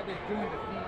they're doing the feed.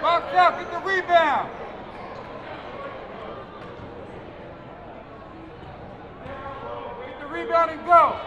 Box out, get the rebound. Get the rebound and go.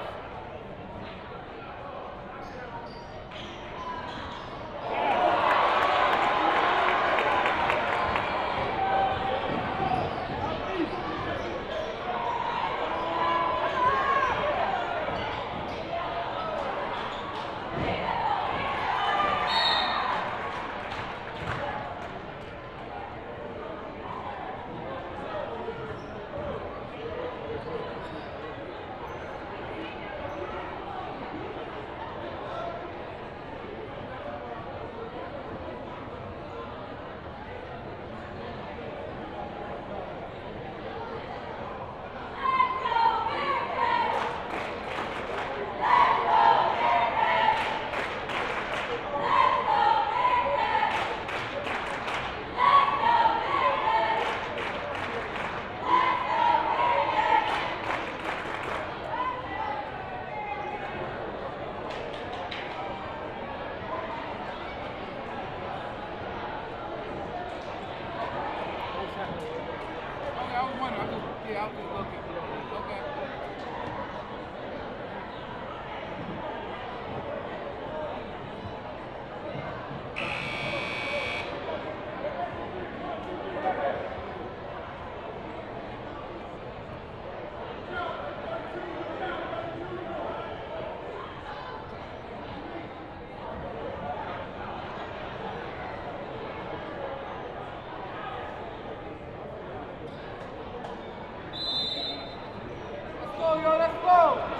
Let's go!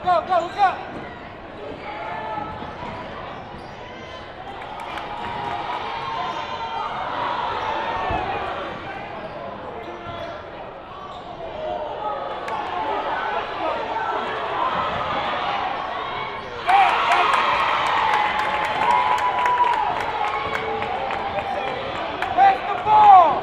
go, look up. Pass the ball.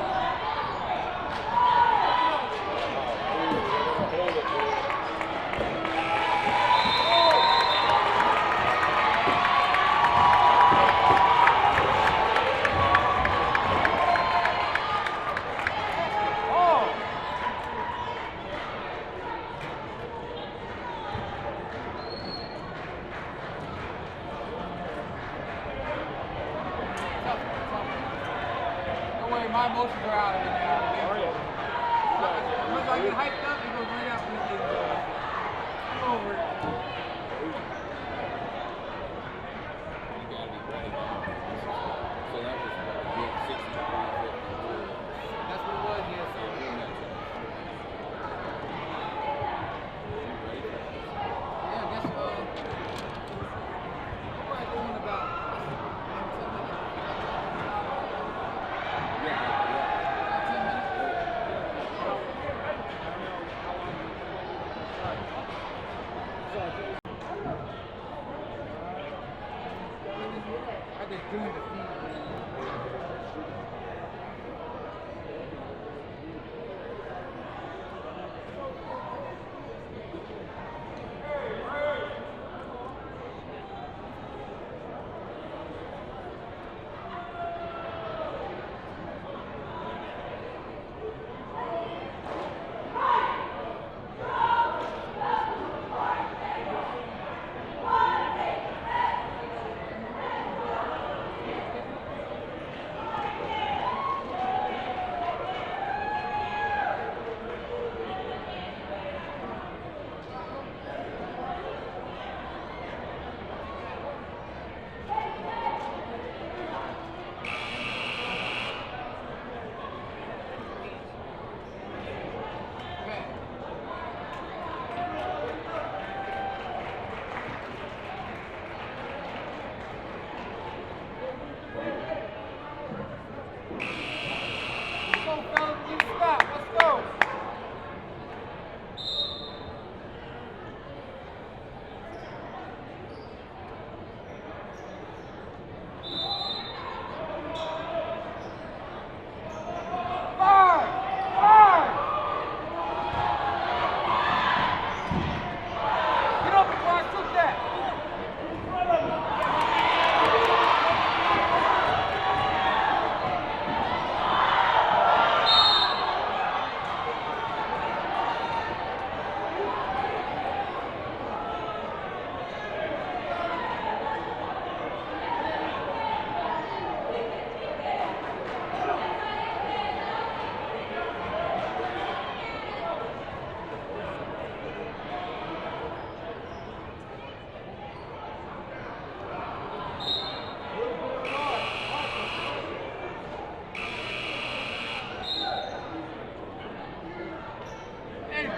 My emotions are out of it now. Once I get hyped up, it goes right out from the thing. I'm over it. That's what it was, yes. Yeah, I guess we're probably going about 10 I just doing the feet.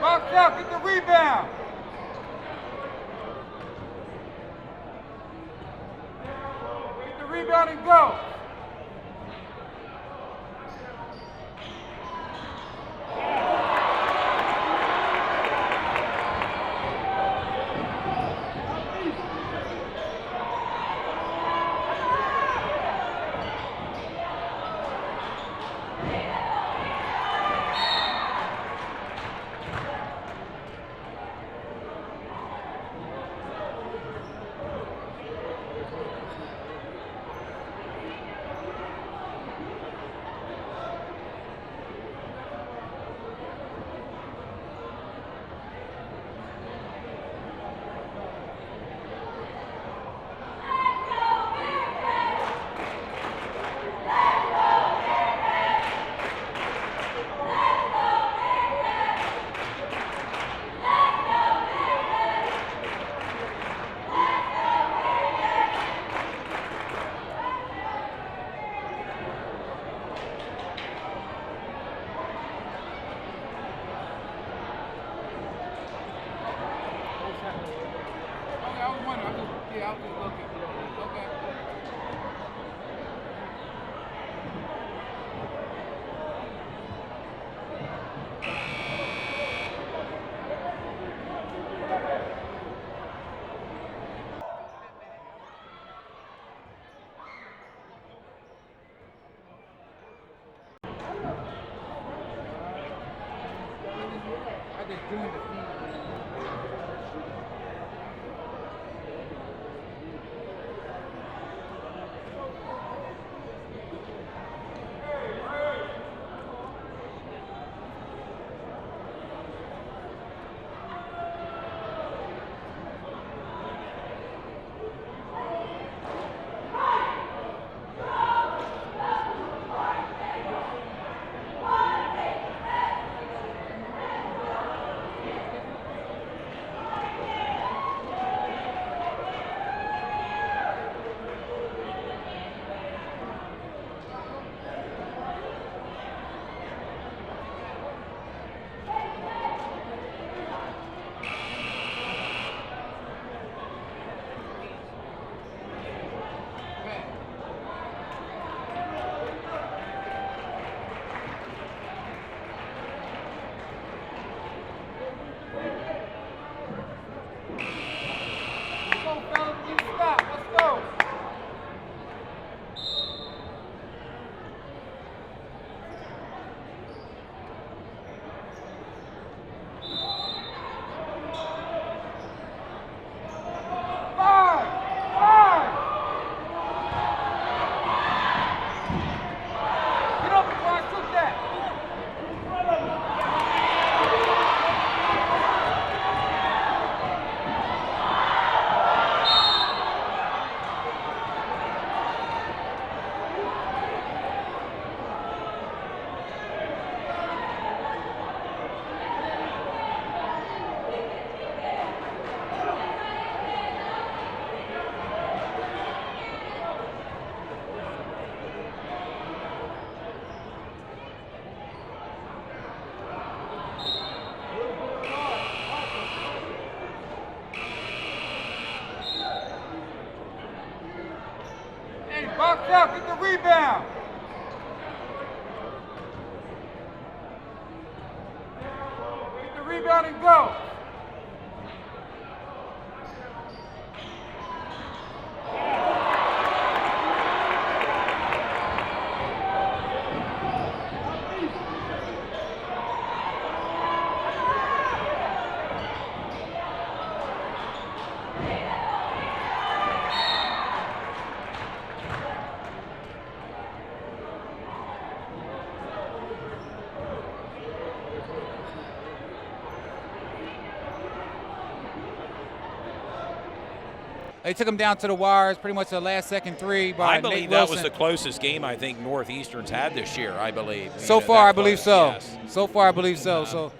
Box out, get the rebound. Get the rebound and go. doing the feed. Box out, get the rebound. Get the rebound and go. They took him down to the wires, pretty much a last-second three by I believe Nate that Wilson. was the closest game I think Northeastern's had this year, I believe. So far, I believe close, so. yes. So far, I believe so. So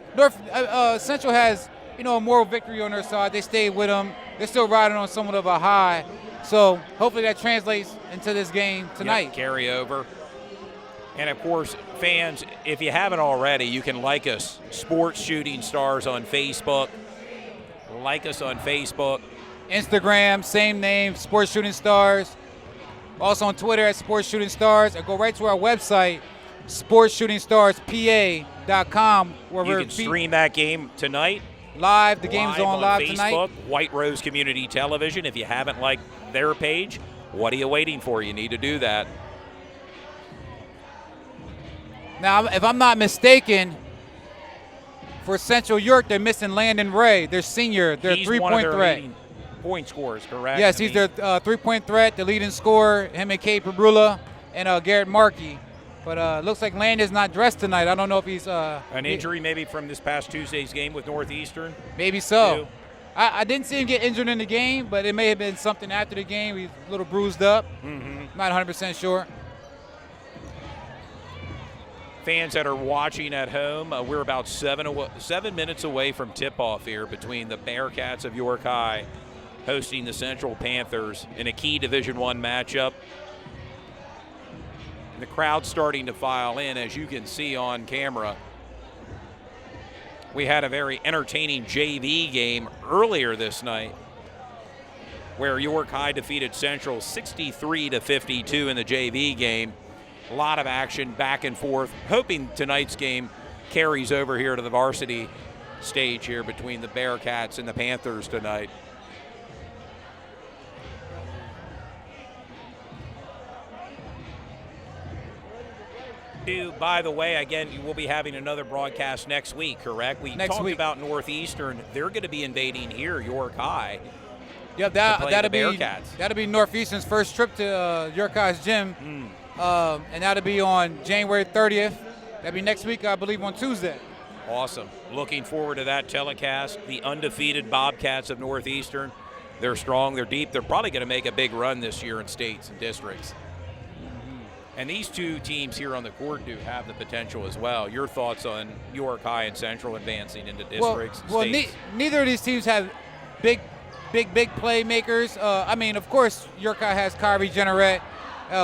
Central has, a moral victory on their side. They stayed with them. They're still riding on somewhat of a high. So hopefully that translates into this game tonight. Yep, carry over. And, of course, fans, if you haven't already, you can like us, Sports Shooting Stars on Facebook. Like us on Facebook. Instagram, same name, Sports Shooting Stars. Also on Twitter at Sports Shooting Stars. Or go right to our website, sportsshootingstarspa.com. Where You can stream that game tonight. Live. The game's on live Facebook, tonight. White Rose Community Television. If you haven't liked their page, what are you waiting for? You need to do that. Now, if I'm not mistaken, for Central York, they're missing Landon Ray, their senior, their He's three-point one of their threat. leading point scorers, correct? Yes, he's their three-point threat, the leading scorer, him and Kate Perbrula and Garrett Markey. But looks like Landon's not dressed tonight. I don't know if he's an injury maybe from this past Tuesday's game with Northeastern. Maybe so. I didn't see him get injured in the game, but it may have been something after the game. He's a little bruised up. Not 100% sure. Fans that are watching at home, we're about 7 minutes away from tip-off here between the Bearcats of York High hosting the Central Panthers in a key Division I matchup. The crowd's starting to file in, as you can see on camera. We had a very entertaining JV game earlier this night where York High defeated Central 63-52 in the JV game. A lot of action back and forth, hoping tonight's game carries over here to the varsity stage here between the Bearcats and the Panthers tonight. By the way, again, you will be having another broadcast next week, correct? We Next talked week. about Northeastern. They're going to be invading here, York High. Yep, play that'll the be Bearcats. that'll be Northeastern's first trip to York High's gym, and that'll be on January 30th. That'll be next week, I believe, on Tuesday. Awesome. Looking forward to that telecast. The undefeated Bobcats of Northeastern. They're strong, they're deep. They're probably going to make a big run this year in states and districts. And these two teams here on the court do have the potential as well. Your thoughts on York High and Central advancing into districts, Well, states? neither of these teams have big playmakers. I mean, of course, York High has Kyrie Jenneret,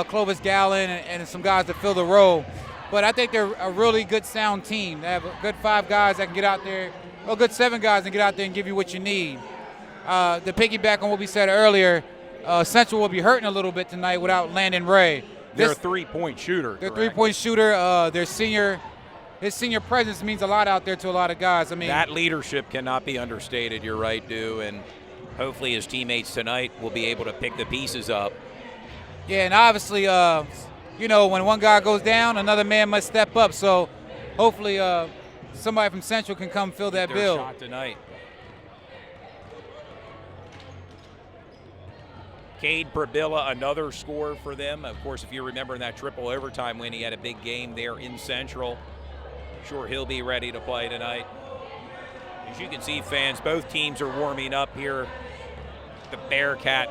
Clovis Gallen, and some guys that fill the role. But I think they're a really good, sound team. They have a good 5 guys that can get out there, or good 7 guys and get out there and give you what you need. To piggyback on what we said earlier, Central will be hurting a little bit tonight without Landon Ray. They're a three-point shooter. Their correct? 3-point shooter, his senior presence means a lot out there to a lot of guys. I mean, That leadership cannot be understated. You're right, Dew, and hopefully his teammates tonight will be able to pick the pieces up. yeah, and obviously, when one guy goes down, another man must step up. So hopefully somebody from Central can come fill that Their bill. shot tonight. Cade Brabilla, another score for them. Of course, if you remember in that triple overtime win, he had a big game there in Central. Sure, he'll be ready to play tonight. As you can see, fans, both teams are warming up here. The Bearcat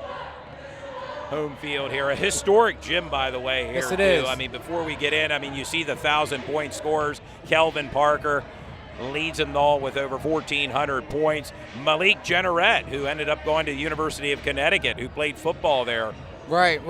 home field here. A historic gym, by the way, here, Yes, it too. is. I mean, before we get in, you see the 1,000-point scorers. Kelvin Parker leads them all with over 1,400 points. Malik Jenneret, who ended up going to the University of Connecticut, who played football there. Right.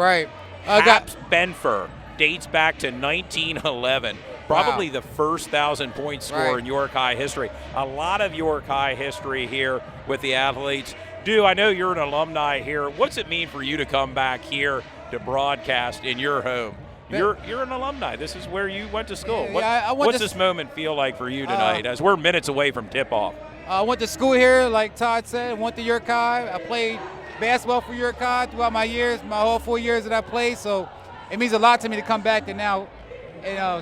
Haps Benfer dates back to 1911. Probably the first 1,000-point scorer Right. in York High history. A lot of York High history here with the athletes. Dew, I know you're an alumni here. What's it mean for you to come back here to broadcast in your home? You're an alumni. This is where you went to school. Yeah, What's this moment feel like for you tonight as we're minutes away from tip-off? I went to school here, like Todd said. Went to York High. I played basketball for York High throughout my whole 4 years that I played. So it means a lot to me to come back and now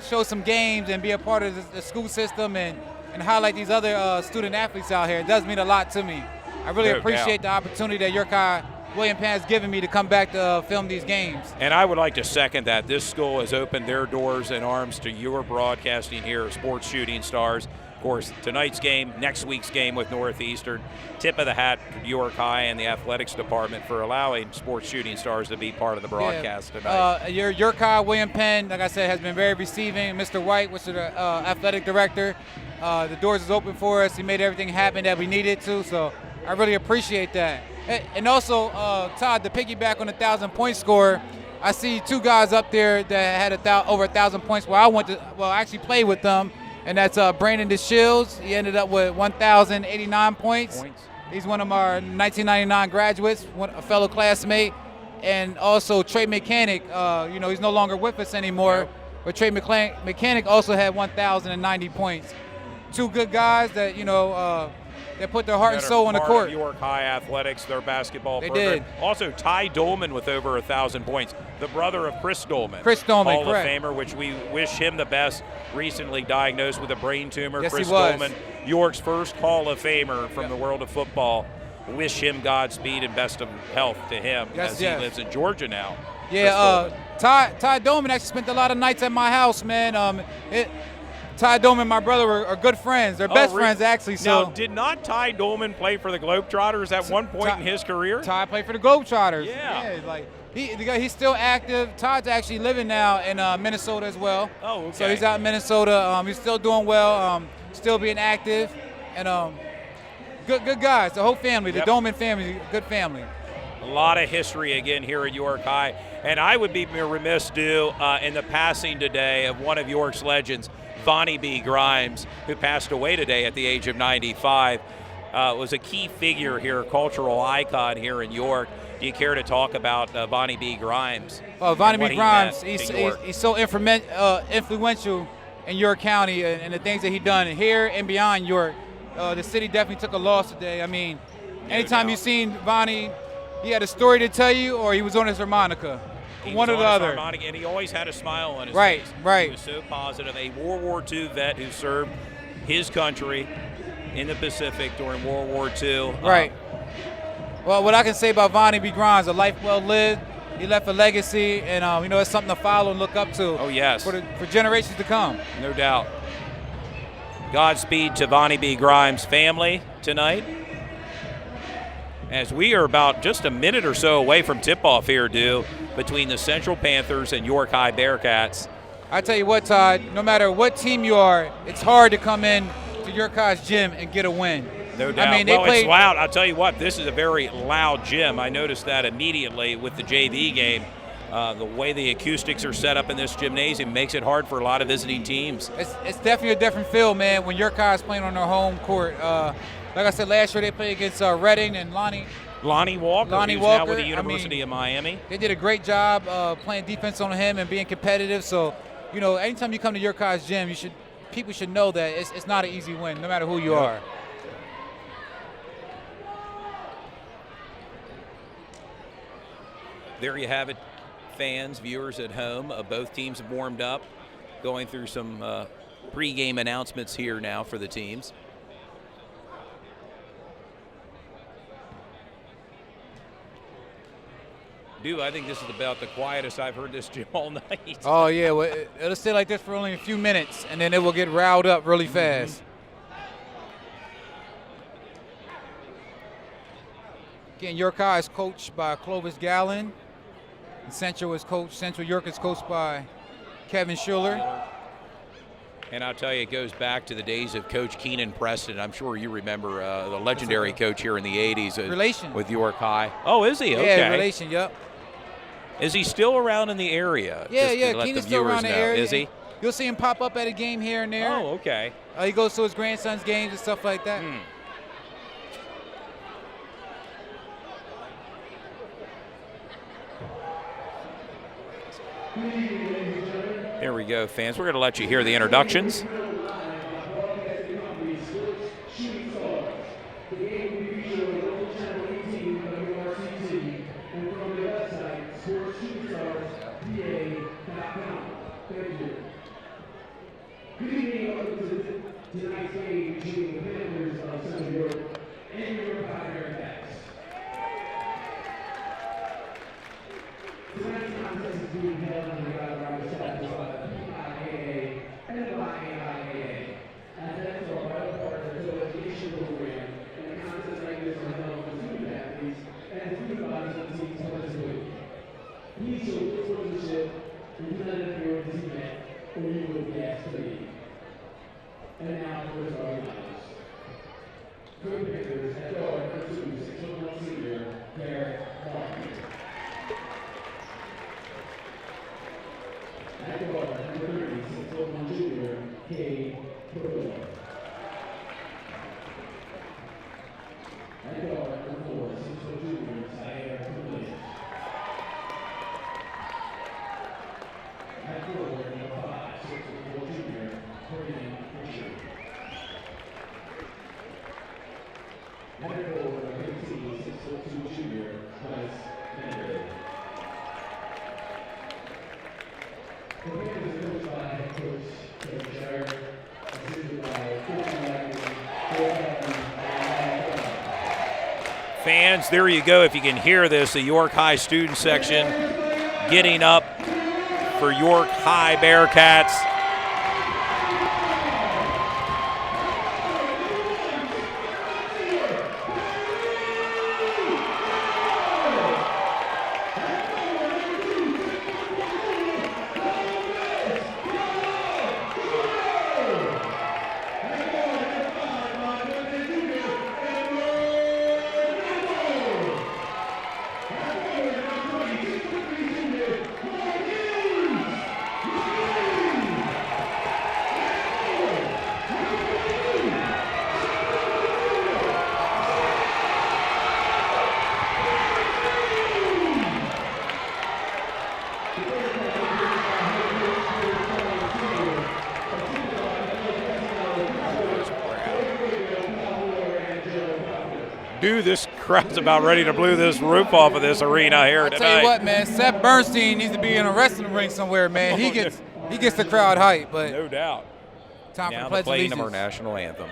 show some games and be a part of the school system and highlight these other student athletes out here. It does mean a lot to me. I really No appreciate the opportunity that York High William Penn has given me to come back to film these games. And I would like to second that. This school has opened their doors and arms to your broadcasting here, Sports Shooting Stars. Of course, tonight's game, next week's game with Northeastern. Tip of the hat to York High and the athletics department for allowing Sports Shooting Stars to be part of the broadcast tonight. Your York High William Penn, like I said, has been very receiving. Mr. White, which is the athletic director, the doors is open for us. He made everything happen that we needed to, so I really appreciate that. And also, Todd, to piggyback on the 1,000-point score, I see 2 guys up there that had over 1,000 points where I actually played with them, and that's Brandon DeShields. He ended up with 1,089 points. He's one of our 1999 graduates, a fellow classmate. And also Trey Mechanic, he's no longer with us anymore, but Trey Mechanic also had 1,090 points. 2 good guys that, that put their heart and soul on the court. York High Athletics, their basketball They program. did. Also, Ty Dolman with over 1,000 points. The brother of Chris Dolman. Chris Dolman, Hall correct. of Famer, which we wish him the best. Recently diagnosed with a brain tumor. Yes, Chris he was. Dolman, York's first Hall of Famer from the world of football. Wish him Godspeed and best of health to him as he lives in Georgia now. Yeah, Ty Dolman actually spent a lot of nights at my house, man. Ty Dolman and my brother are good friends. They're best friends, actually. So Now, did not Ty Dolman play for the Globetrotters at one point in his career? Ty played for the Globetrotters. Yeah. He's still active. Todd's actually living now in Minnesota as well. Oh, okay. So he's out in Minnesota. He's still doing well, still being active, and good guys. The whole family, the Dolman family, good family. A lot of history again here at York High. And I would be remiss, Dew, in the passing today of one of York's legends, Vonnie B. Grimes, who passed away today at the age of 95. Was a key figure here, cultural icon here in York. Do you care to talk about Vonnie B. Grimes? Vonnie B. Grimes, he's he's so influential in York County and the things that he done here and beyond York. The city definitely took a loss today. I mean, anytime you've seen Vonnie, he had a story to tell you, or he was on his harmonica. He one was or the on his other. harmonica, and he always had a smile on his Right, face. right. He was so positive. A World War II vet who served his country in the Pacific during World War II. Right. Well, what I can say about Vonnie B. Grimes, a life well lived. He left a legacy, and it's something to follow and look up to. Oh, yes. For generations to come. No doubt. Godspeed to Vonnie B. Grimes' family tonight. As we are about just a minute or so away from tip-off here, between the Central Panthers and York High Bearcats. I tell you what, Todd, no matter what team you are, it's hard to come in to York High's gym and get a win. No doubt. I mean, It's loud. I'll tell you what, this is a very loud gym. I noticed that immediately with the JV game. The way the acoustics are set up in this gymnasium makes it hard for a lot of visiting teams. It's definitely a different feel, man, when York High is playing on their home court. Like I said, last year they played against Reading and Lonnie Walker, who's now with the University of Miami. They did a great job playing defense on him and being competitive. So, anytime you come to York High's gym, people should know that it's not an easy win, no matter who you are. There you have it, fans, viewers at home. Both teams have warmed up, going through some pregame announcements here now for the teams. I think this is about the quietest I've heard this gym all night. Oh, yeah. Well, it'll stay like this for only a few minutes, and then it will get riled up really fast. Again, York High is coached by Clovis Gallen. And Central York is coached by Kevin Schuler. And I'll tell you, it goes back to the days of Coach Keenan Preston. I'm sure you remember the legendary coach here in the 80s. Relation. With York High. Oh, is he? Okay. Yeah, relation, yep. Is he still around in the area? Yeah. Keenan's still around the area. Is he? You'll see him pop up at a game here and there. Oh, okay. He goes to his grandson's games and stuff like that. There we go, fans. We're going to let you hear the introductions. Fans, there you go. If you can hear this, the York High student section getting up for York High Bearcats. Dude, this crowd's about ready to blow this roof off of this arena here I'll tonight. tell you what, man, Seth Bernstein needs to be in a wrestling ring somewhere, man. He gets the crowd hype, but No doubt. time Now for the Pledge of playing of our Allegiance. national anthem.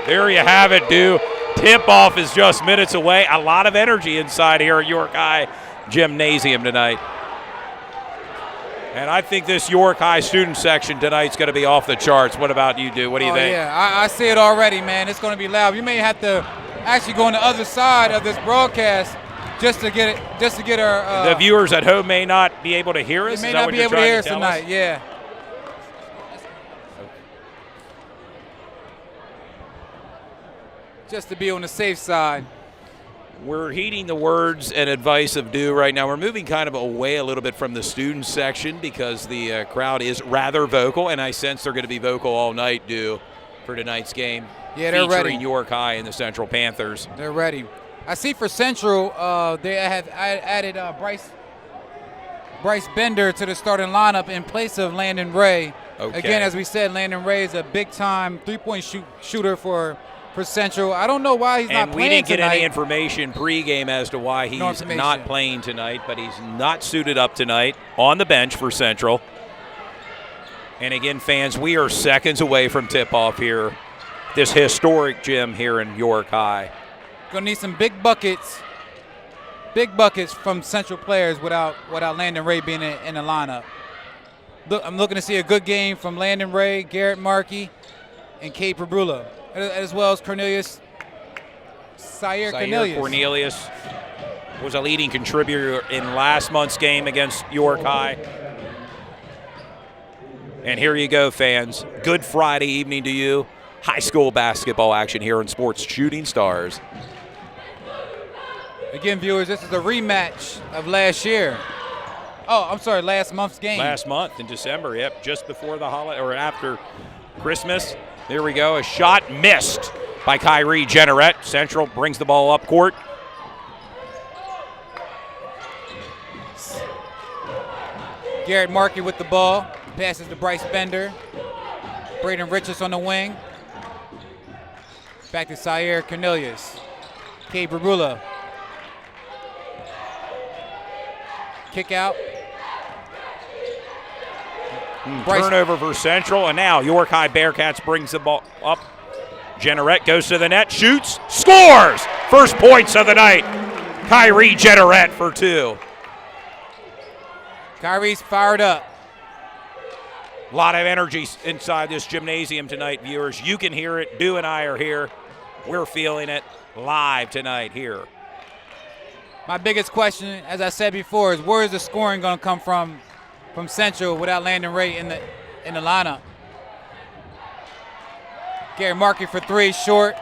There you have it, Dew. Tip-off is just minutes away. A lot of energy inside here at York High Gymnasium tonight. And I think this York High student section tonight's going to be off the charts. What about you, Dew? What do you think? Yeah, I see it already, man. It's going to be loud. You may have to actually go on the other side of this broadcast just to get our. The viewers at home may not be able to hear us. They may Is that not what be you're able to trying hear us tell tonight. Yeah. Just to be on the safe side. We're heeding the words and advice of Dew right now. We're moving kind of away a little bit from the student section because the crowd is rather vocal, and I sense they're going to be vocal all night, Dew, for tonight's game. Yeah, they're featuring ready. York High and the Central Panthers. They're ready. I see for Central, they have added Bryce Bender to the starting lineup in place of Landon Ray. Okay. Again, as we said, Landon Ray is a big-time three-point shooter for Central. I don't know why he's not And playing we didn't get tonight. any information pregame as to why he's not playing tonight, but he's not suited up tonight on the bench for Central. And again, fans, we are seconds away from tip-off here. This historic gym here in York High. Gonna need some big buckets from Central players without Landon Ray being in the lineup. I'm looking to see a good game from Landon Ray, Garrett Markey, and Cade Prabula, as well as Sire Cornelius was a leading contributor in last month's game against York High. And here you go, fans. Good Friday evening to you. High school basketball action here in Sports Shooting Stars. Again, viewers, this is a rematch of last year. Oh, I'm sorry, last month's game. Last month in December, yep, just before the holiday or after Christmas. There we go. A shot missed by Kyrie Jenneret. Central brings the ball up court. Garrett Markey with the ball. Passes to Bryce Bender. Braden Richards on the wing. Back to Sire Cornelius. Cade Prabula. Kick out. Turnover for Central, and now York High Bearcats brings the ball up. Jenneret goes to the net, shoots, scores! First points of the night. Kyrie Jenneret for two. Kyrie's fired up. A lot of energy inside this gymnasium tonight, viewers. You can hear it. Dew and I are here. We're feeling it live tonight here. My biggest question, as I said before, is where is the scoring going to come from Central without Landon Ray in the lineup? Gary Markey for three, short.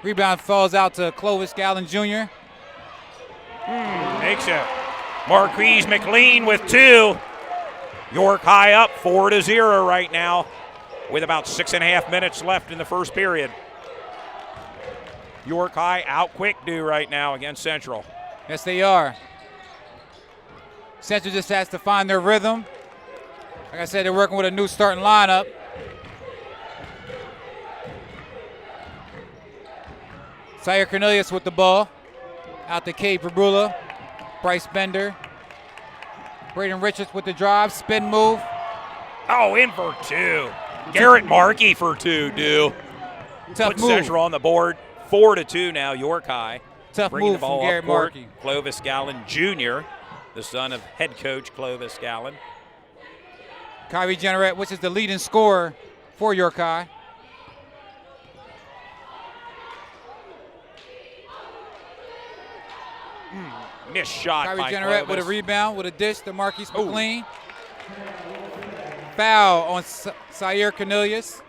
Rebound falls out to Clovis Gallen Jr. Makes it. Marquise McLean with two. York High up 4-0 right now with about 6.5 minutes left in the first period. York High out quick due right now against Central. Yes, they are. Central just has to find their rhythm. Like I said, they're working with a new starting lineup. Sire Cornelius with the ball. Out to Cade Brabula. Bryce Bender. Braden Richards with the drive. Spin move. Oh, in for two. Garrett Markey for two, do. Tough Put move. Central on the board. 4-2 now, York High. Tough Bringing move the ball from Garrett up court. Markey. Clovis Gallen Jr., the son of head coach Clovis Gallen. Kyrie Jenneret, which is the leading scorer for York High. Missed shot Kyrie by Jenneret with a Clovis. rebound with a dish to Marquise McLean. Foul on Sire Cornelius.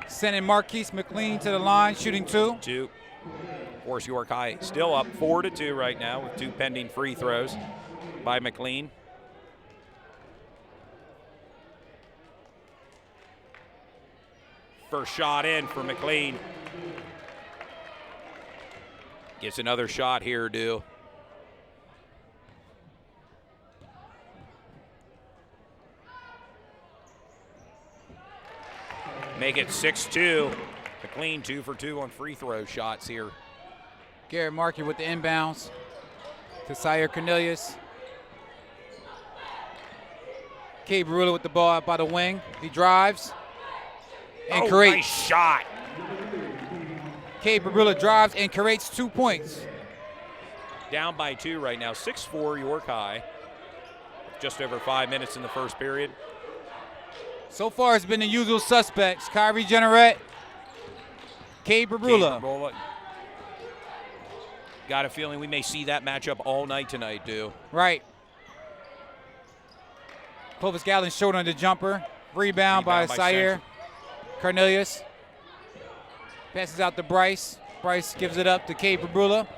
Sending Marquise McLean to the line, shooting two. Two. Of course, York High still up 4-2 right now with two pending free throws by McLean. First shot in for McLean. Gets another shot here, do. Make it 6-2. McLean 2 for 2 on free throw shots here. Garrett Markey with the inbounds to Sire Cornelius. Cade Brabula with the ball out by the wing. He drives and creates. Nice shot. Cade Brabula drives and creates 2 points. Down by 2 right now. 6-4 York High. Just over 5 minutes in the first period. So far, it's been the usual suspects. Kyrie Jenneret, Cade Brabula. Got a feeling we may see that matchup all night tonight, do. Right. Clovis Gallen short on the jumper. Rebound by Sire Central. Cornelius. Passes out to Bryce. Bryce gives it up to Cade Brabula.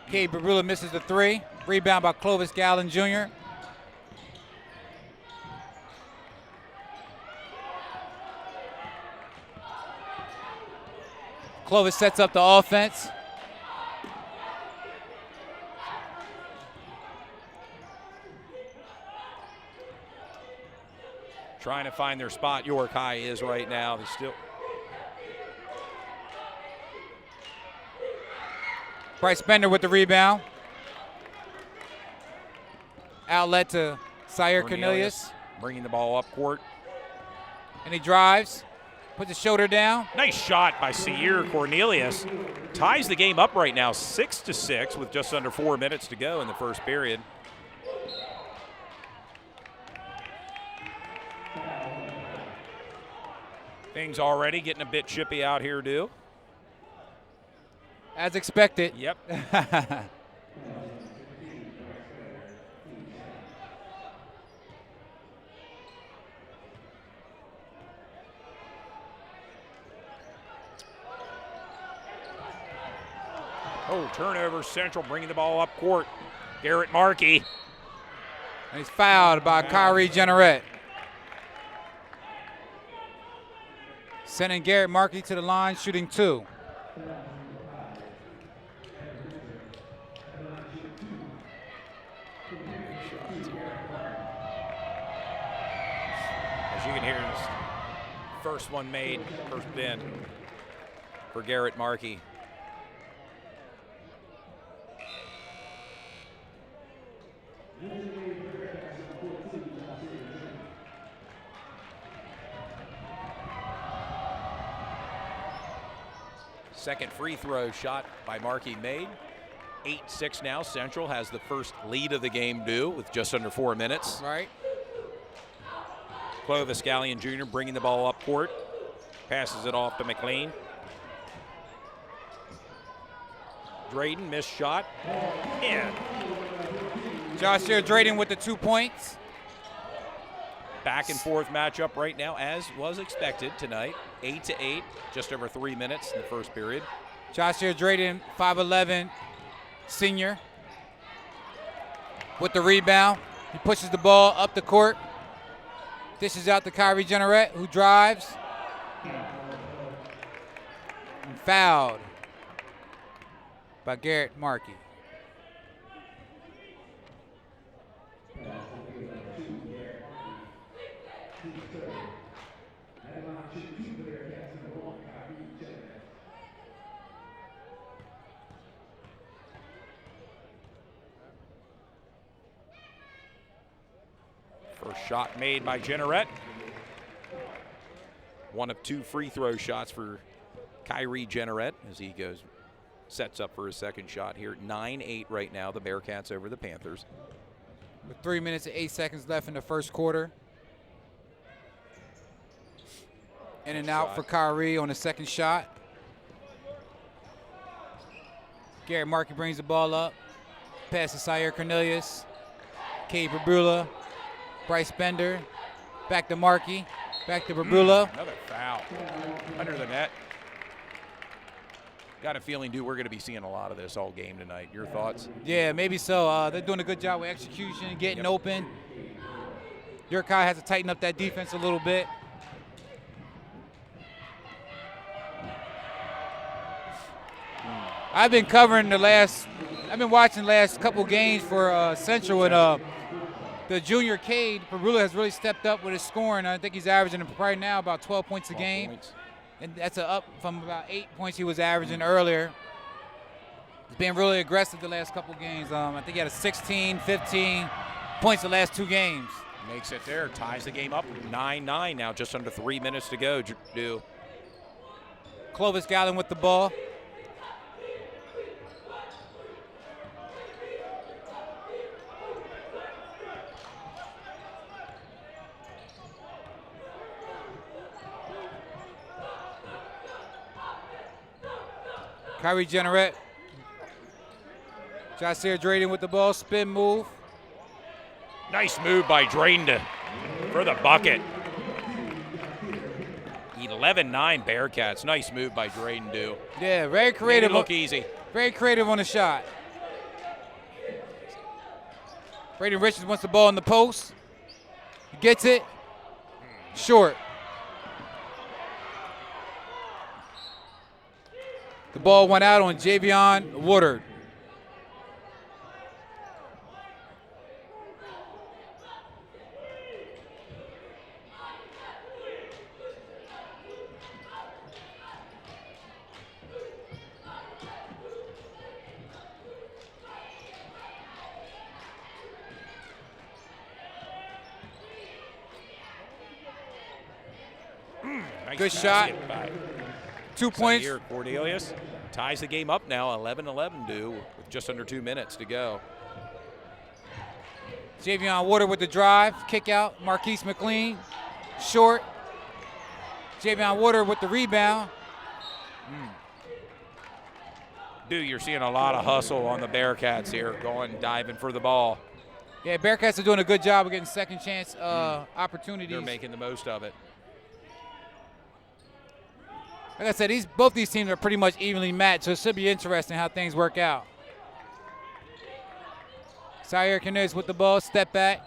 Cade Brabula misses the three. Rebound by Clovis Gallen Jr. Clovis sets up the offense. Trying to find their spot. York High is right now. They still. Bryce Bender with the rebound. Outlet to Sire Cornelius. Bringing the ball up court. And he drives. Puts his shoulder down. Nice shot by Sire Cornelius. Ties the game up right now 6-6 with just under 4 minutes to go in the first period. Things already getting a bit chippy out here, do. As expected. Yep. Oh, turnover. Central bringing the ball up court. Garrett Markey. And he's fouled by Kyrie Jenneret. Sending Garrett Markey to the line, shooting two. As you can hear, this first one made, first bin for Garrett Markey. Second free throw shot by Markey made. 8-6 now. Central has the first lead of the game due with just under 4 minutes. Right. Clovis Gallen Jr. bringing the ball up court. Passes it off to McLean. Drayden, missed shot. In. Joshua Drayden with the 2 points. Back and forth matchup right now, as was expected tonight. 8-8, just over 3 minutes in the first period. Joshua Drayden, 5'11", senior, with the rebound. He pushes the ball up the court. Dishes out to Kyrie Jeanneret, who drives. And fouled by Garrett Markey. First shot made by Jeanneret. One of 2 free throw shots for Kyrie Jeanneret as he sets up for his second shot here. 9-8 right now, the Bearcats over the Panthers. With 3 minutes and 8 seconds left in the first quarter. In and out for Kyrie on the second shot. Garrett Markey brings the ball up. Pass to Syer Cornelius. Cade Brabula. Bryce Bender. Back to Markey. Back to Brabula. Another foul under the net. Got a feeling, dude, we're going to be seeing a lot of this all game tonight. Your thoughts? Yeah, maybe so. They're doing a good job with execution, getting open. Yurkai has to tighten up that defense a little bit. I've been watching the last couple games for Central, and the junior Cade Brabula has really stepped up with his scoring. I think he's averaging right now about 12 points a game. And that's up from about 8 points he was averaging earlier. He's been really aggressive the last couple games. I think he had 16, 15 points the last 2 games. Makes it there, ties the game up 9-9 now, just under 3 minutes to go. Clovis Gallen with the ball. Kyrie Jeanneret. Joshua Drayden with the ball, spin move. Nice move by Drayden for the bucket. 11-9 Bearcats. Nice move by Drayden, dude. Yeah, very creative. Look easy. Very creative on the shot. Braden Richards wants the ball in the post. He gets it. Short. The ball went out on Javion Woodard. Nice Good shot. 2 points. Here, Cordelius ties the game up now, 11-11 due, with just under 2 minutes to go. Javion Woodard with the drive, kick out. Marquise McLean, short. Javion Woodard with the rebound. Dude, you're seeing a lot of hustle on the Bearcats here, diving for the ball. Yeah, Bearcats are doing a good job of getting second chance opportunities. They're making the most of it. Like I said, both these teams are pretty much evenly matched, so it should be interesting how things work out. Syer Cornelius with the ball, step back,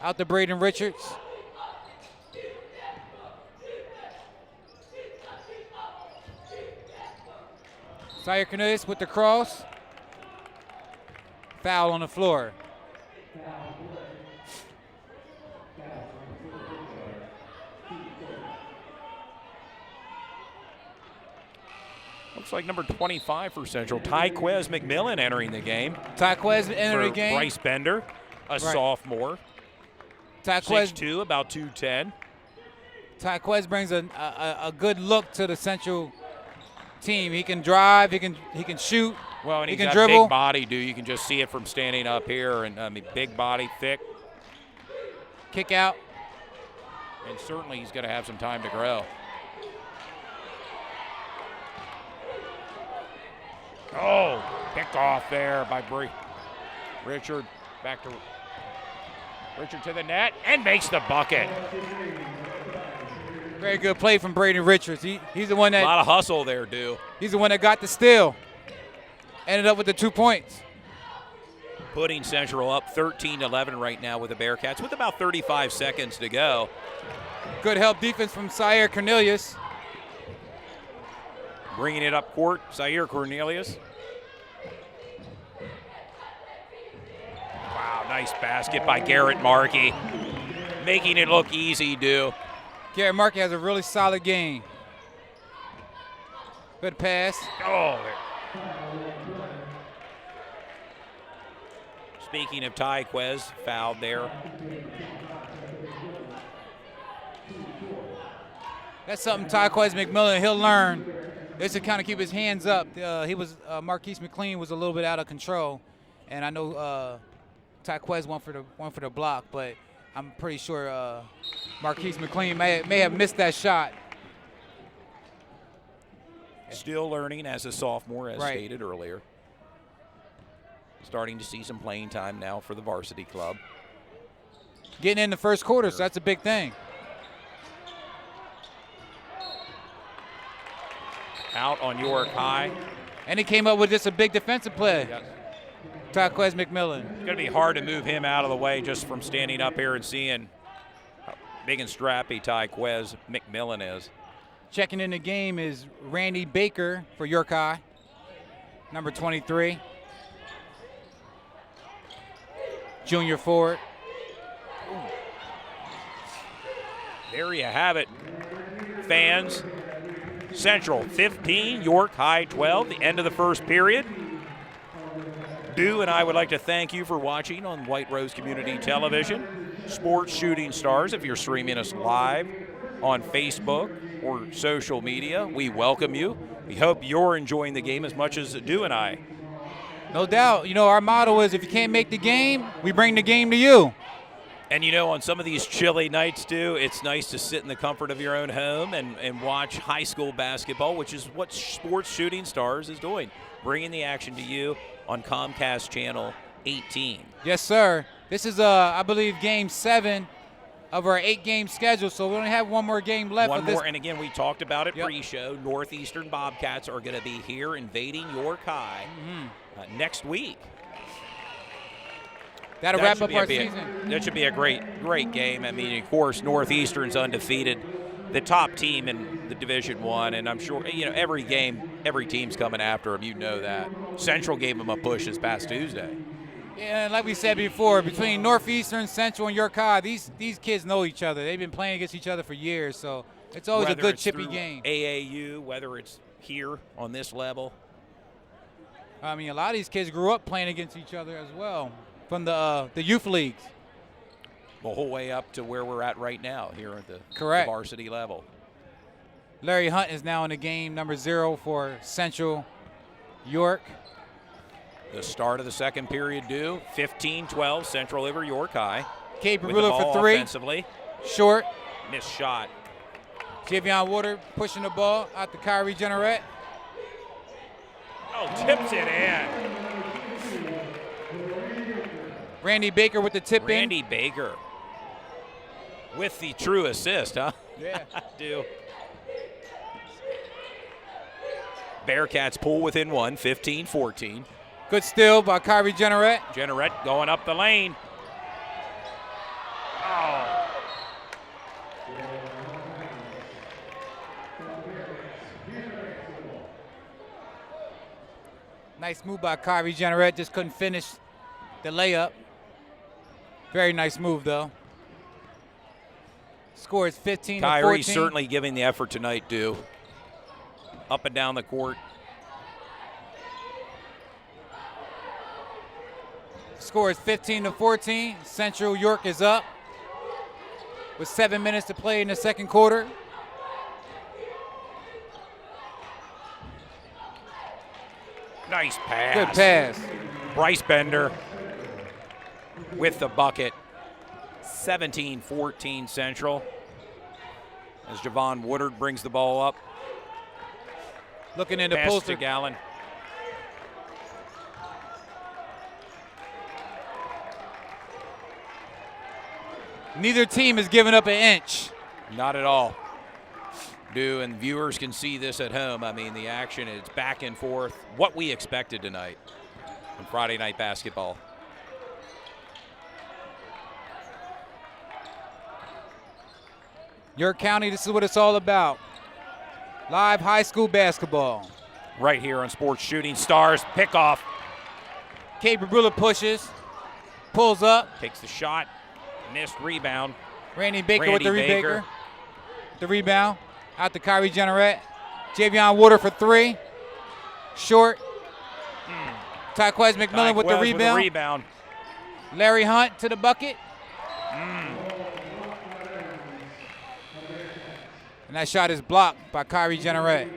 out to Braden Richards. Syer Cornelius with the cross. Foul on the floor. Looks like number 25 for Central, Tyquez McMillan entering the game. Tyquez entered the game. Bryce Bender, a sophomore. Tyquez 6'2", about 210. Tyquez brings a good look to the Central team. He can drive, he can shoot, well, and he he's can got dribble. Big body, dude. You can just see it from standing up here, and I mean, big body, thick. Kick out. And certainly he's going to have some time to grow. Oh, picked off there by Richard. Back to Richard to the net and makes the bucket. Very good play from Braden Richards. He's the one A that lot of hustle there, dude. he's the one that got the steal. Ended up with the 2 points. Putting Central up 13-11 right now with the Bearcats with about 35 seconds to go. Good help defense from Zaire Cornelius. Bringing it up court, Zaire Cornelius. Wow, nice basket by Garrett Markey. Making it look easy, dude. Garrett Markey has a really solid game. Good pass. Oh, speaking of Tyquez, fouled there. That's something Tyquez McMillan, he'll learn. Just to kind of keep his hands up. Marquise McLean was a little bit out of control. And I know Tyquez went for the block, but I'm pretty sure Marquise McLean may have missed that shot. Still learning as a sophomore, as Right. stated earlier. Starting to see some playing time now for the varsity club. Getting in the first quarter, so that's a big thing. Out on York High. And he came up with just a big defensive play. Yes. Tyquez McMillan. It's going to be hard to move him out of the way just from standing up here and seeing how big and strappy Tyquez McMillan is. Checking in the game is Randy Baker for York High, number 23. Junior forward. There you have it, fans. Central 15, York High 12, the end of the first period. And I would like to thank you for watching on White Rose Community Television. Sports Shooting Stars, if you're streaming us live on Facebook or social media, we welcome you. We hope you're enjoying the game as much as Du and I. No doubt. You know, our motto is if you can't make the game, we bring the game to you. And you know, on some of these chilly nights, too, it's nice to sit in the comfort of your own home and watch high school basketball, which is what Sports Shooting Stars is doing, bringing the action to you on Comcast Channel 18. Yes, sir. This is, I believe, Game 7 of our 8-game schedule, so we only have one more game left. One more, and again, we talked about it Yep. pre-show. Northeastern Bobcats are going to be here invading York High next week. That'll wrap up our season. That should be a great game. I mean, of course, Northeastern's undefeated, the top team in the Division I, and I'm sure, you know, every game, every team's coming after them. You know that. Central gave them a push this past Tuesday. Yeah, and like we said before, between Northeastern, Central, and York High, these kids know each other. They've been playing against each other for years, so it's always Whether a good it's chippy through game. AAU, whether it's here on this level. I mean, a lot of these kids grew up playing against each other as well from the youth leagues. The whole way up to where we're at right now here at the varsity level. Larry Hunt is now in the game, number 0 for Central York. The start of the second period due, 15-12, Central over York High. Cade With the Perullo ball for 3. offensively. Short. Missed shot. Javion Water pushing the ball out to Kyrie Generette. Oh, tips it in. Randy Baker with the tip in. Randy Baker with the true assist, huh? Yeah. Do. Bearcats pull within one, 15-14. Good steal by Kyrie Generette. Generette going up the lane. Oh. Nice move by Kyrie Generette. Just couldn't finish the layup. Very nice move, though. Score is 15-14. Kyrie certainly giving the effort tonight, Du. Up and down the court. Score is 15-14. Central York is up with 7 minutes to play in the second quarter. Nice pass. Good pass. Bryce Bender with the bucket. 17-14 Central. As Javon Woodard brings the ball up. Looking in the Pass poster. to Gallen. Neither team has given up an inch. Not at all. And viewers can see this at home. I mean, the action is back and forth. What we expected tonight on Friday night basketball. York County, this is what it's all about. Live high school basketball. Right here on Sports Shooting Stars. Pickoff. Cade Brabula pushes, pulls up. Takes the shot. Missed rebound. Randy Baker with the Randy Baker. The rebound. Out to Kyrie Jeanneret. Javion Water for three. Short. Tyquez McMillan with the rebound. Larry Hunt to the bucket. And that shot is blocked by Kyrie Jeanneret.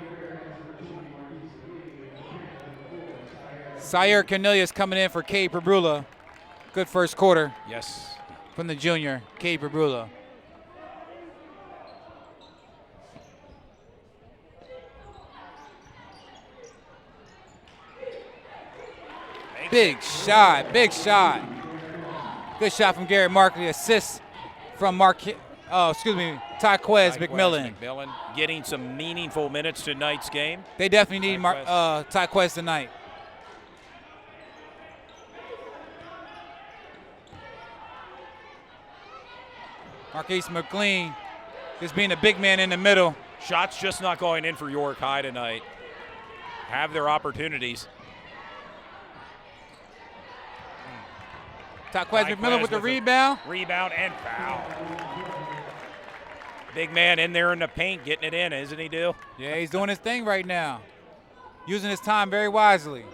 Syer Cornelius coming in for Cade Brabula. Good first quarter Yes. from the junior, Cade Brabula. Big shot, big shot. Good shot from Garrett Markley. Assist from Tyquez McMillan. Getting some meaningful minutes tonight's game. They definitely need Tyquez tonight. Marquise McLean just being a big man in the middle. Shots just not going in for York High tonight. Have their opportunities. Tyquez McMillan with the rebound. Rebound and foul. Big man in there in the paint getting it in, isn't he, Dale? Yeah, he's doing his thing right now. Using his time very wisely.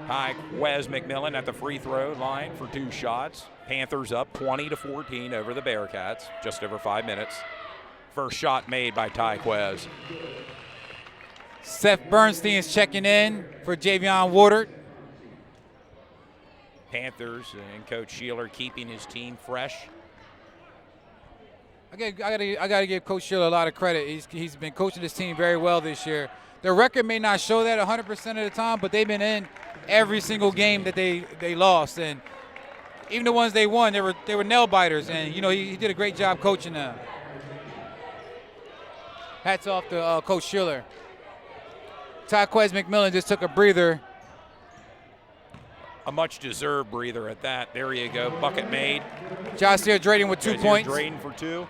Tyquez McMillan at the free throw line for 2 shots. Panthers up 20-14 over the Bearcats. Just over 5 minutes. First shot made by Tyquez. Seth Bernstein is checking in for Javion Woodard. Panthers and Coach Sheeler keeping his team fresh. I gotta give Coach Sheeler a lot of credit. He's been coaching this team very well this year. Their record may not show that 100% of the time, but they've been in every single game that they lost, and even the ones they won, they were nail biters. And he did a great job coaching them. Hats off to Coach Sheeler. Tyquez McMillan just took a breather. A much-deserved breather at that. There you go. Bucket made. Jahsir Drayton with 2 points. Drayton for 2.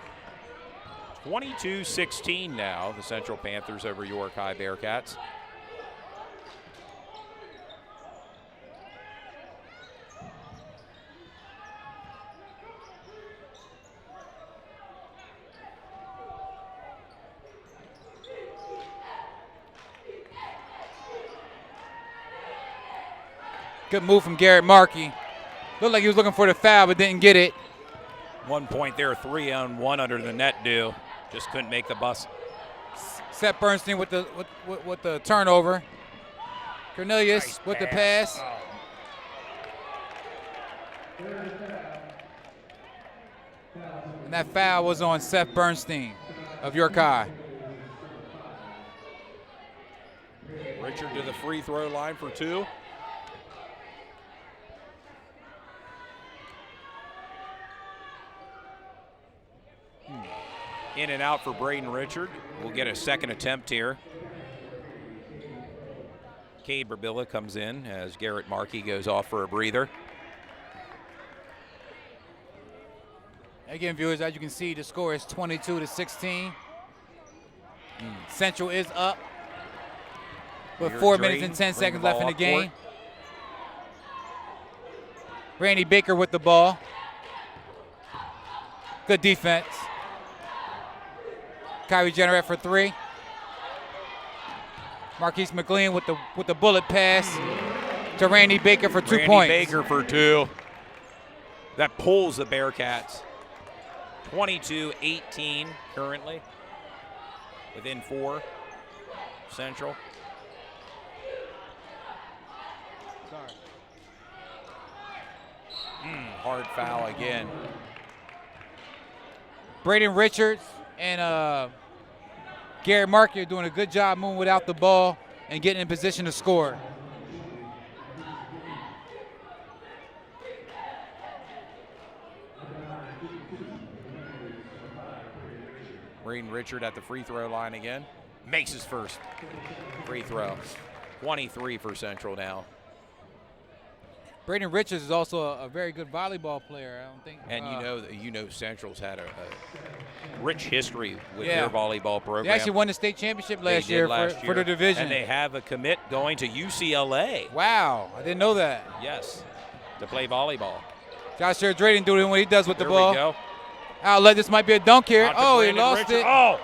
22-16 now, the Central Panthers over York High Bearcats. Good move from Garrett Markey. Looked like he was looking for the foul, but didn't get it. 1 point there, 3-on-1 under the net do. Just couldn't make the bus. Seth Bernstein with the turnover. Cornelius Nice with the pass. And that foul was on Seth Bernstein of York High. Richard to the free throw line for 2. In and out for Braden Richard. We'll get a second attempt here. Cade Brabilla comes in as Garrett Markey goes off for a breather. Again, viewers, as you can see, the score is 22-16. Central is up with 4 minutes and 10 seconds left in the game. Randy Baker with the ball. Good defense. Kyrie Jeanneret for 3. Marquise McLean with the bullet pass to Randy Baker for 2 points. Randy Baker for 2. That pulls the Bearcats. 22-18 currently. Within 4. Central. Hard foul again. Braden Richards and Garrett Markey are doing a good job moving without the ball and getting in position to score. Braden Richard at the free throw line again. Makes his first free throw. 23 for Central now. Braden Richards is also a very good volleyball player. I don't think. And you know Central's had a rich history with Yeah. their volleyball program. They actually won the state championship last year for the division. And they have a commit going to UCLA. Wow, I didn't know that. Yes, to play volleyball. Joshua Drayden doing what he does with the There ball. we go. Outlet, this might be a dunk here. Out to Oh, he Brandon lost Richard. it. Oh.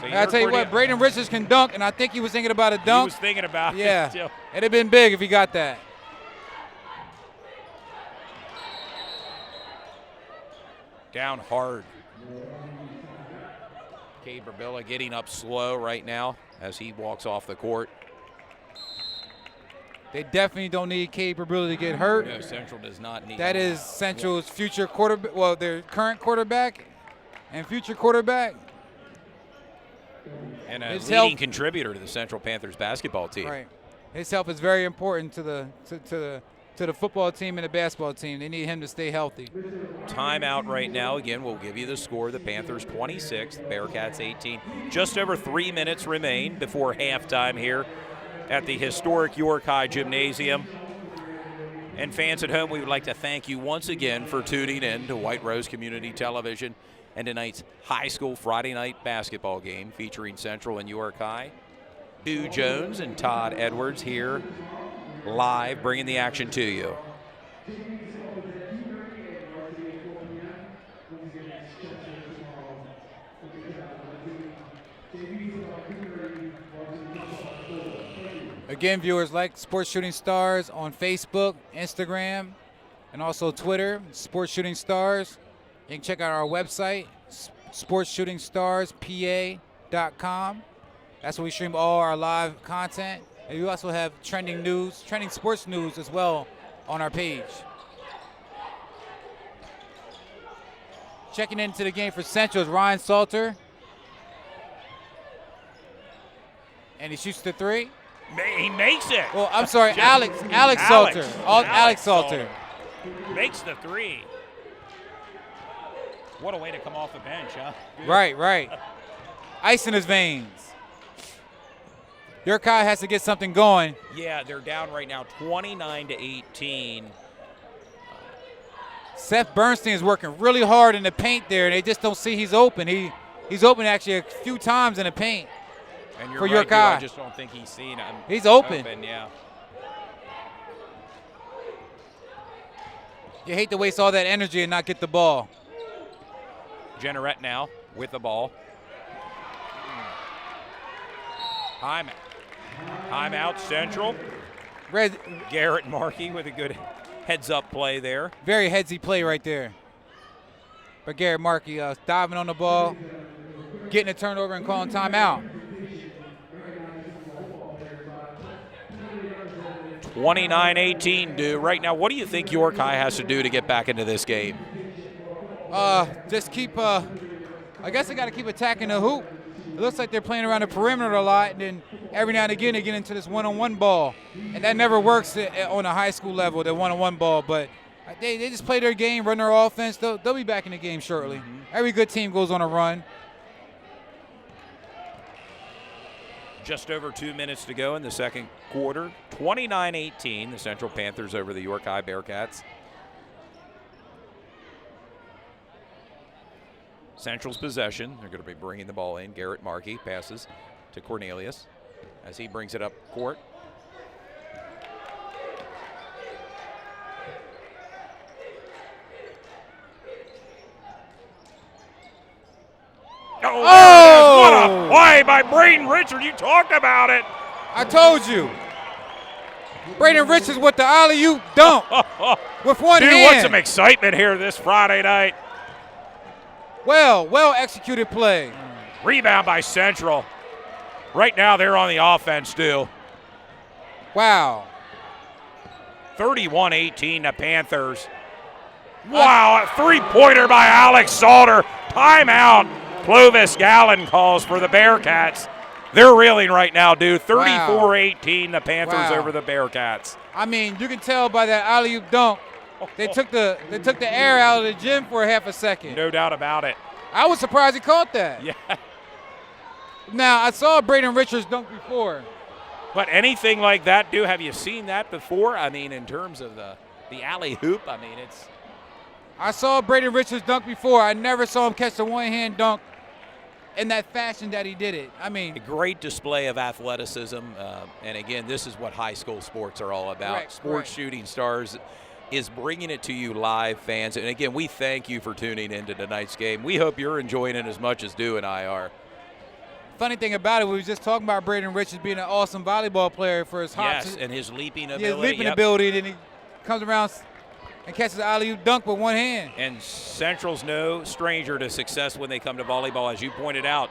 So I tell you what, Braden Richards can dunk, and I think he was thinking about a He dunk. was thinking about Yeah, it. Too. it'd have been big if he got that. Down hard. Cade Birbilla getting up slow right now as he walks off the court. They definitely don't need Cade Birbilla to get hurt. No, Central does not need That him. is Central's future quarterback, well, their current quarterback and future quarterback. And a his leading help- contributor to the Central Panthers basketball team. Right. His help is very important to the football team and the basketball team. They need him to stay healthy. Timeout right now. Again, we'll give you the score. The Panthers 26, Bearcats 18. Just over 3 minutes remain before halftime here at the historic York High Gymnasium. And fans at home, we would like to thank you once again for tuning in to White Rose Community Television and tonight's high school Friday night basketball game featuring Central and York High. Stu Jones and Todd Edwards here live, bringing the action to you. Again, viewers, like Sports Shooting Stars on Facebook, Instagram, and also Twitter, Sports Shooting Stars. You can check out our website, sportsshootingstarspa.com. That's where we stream all our live content. And we also have trending news, trending sports news as well on our page. Checking into the game for Central is Ryan Salter. And he shoots the three. He makes it. Well, I'm sorry, Alex Salter. Alex Salter. Makes the three. What a way to come off the bench, huh? Right. Ice in his veins. York High has to get something going. Yeah, they're down right now 29-18. Seth Bernstein is working really hard in the paint there, and they just don't see he's open. He's open actually a few times in the paint. And you're For right, York Bill, I High. just don't think he's seen him. He's open. Yeah. You hate to waste all that energy and not get the ball. Jenneret now with the ball. Timeout Central. Garrett Markey with a good heads-up play there. Very headsy play right there. But Garrett Markey diving on the ball, getting a turnover and calling timeout. 29-18, dude. Right now, what do you think York High has to do to get back into this game? Just keep, I guess they got to keep attacking the hoop. It looks like they're playing around the perimeter a lot, and then every now and again they get into this one-on-one ball. And that never works on a high school level, the one-on-one ball. But they just play their game, run their offense. They'll be back in the game shortly. Mm-hmm. Every good team goes on a run. Just over 2 minutes to go in the second quarter. 29-18, the Central Panthers over the York High Bearcats. Central's possession. They're going to be bringing the ball in. Garrett Markey passes to Cornelius as he brings it up court. Oh! What a play by Braden Richard. You talked about it. I told you. Braden Richards with the alley-oop dunk with one Dude, hand. what's some excitement here this Friday night. Well executed play. Rebound by Central. Right now they're on the offense, too. Wow. 31-18 the Panthers. Wow, a three-pointer by Alex Salter. Timeout. Clovis Gallen calls for the Bearcats. They're reeling right now, dude. 34-18 the Panthers Wow. over the Bearcats. I mean, you can tell by that alley-oop dunk They took the air out of the gym for a half a second. No doubt about it. I was surprised he caught that. Yeah. Now, I saw Braden Richards dunk before. But anything like that, dude, have you seen that before? I mean, in terms of the alley hoop, I mean, it's. I saw Braden Richards dunk before. I never saw him catch a one-hand dunk in that fashion that he did it. I mean, A great display of athleticism. And again, this is what high school sports are all about. Correct, Sports correct. Shooting Stars is bringing it to you live, fans. And again, we thank you for tuning into tonight's game. We hope you're enjoying it as much as Dew and I are. funny thing about it, we were just talking about Braden Richards being an awesome volleyball player for his hops. Yes, and his leaping ability. His leaping yep. ability, and then he comes around and catches an alley-oop dunk with one hand. And Central's no stranger to success when they come to volleyball. As you pointed out,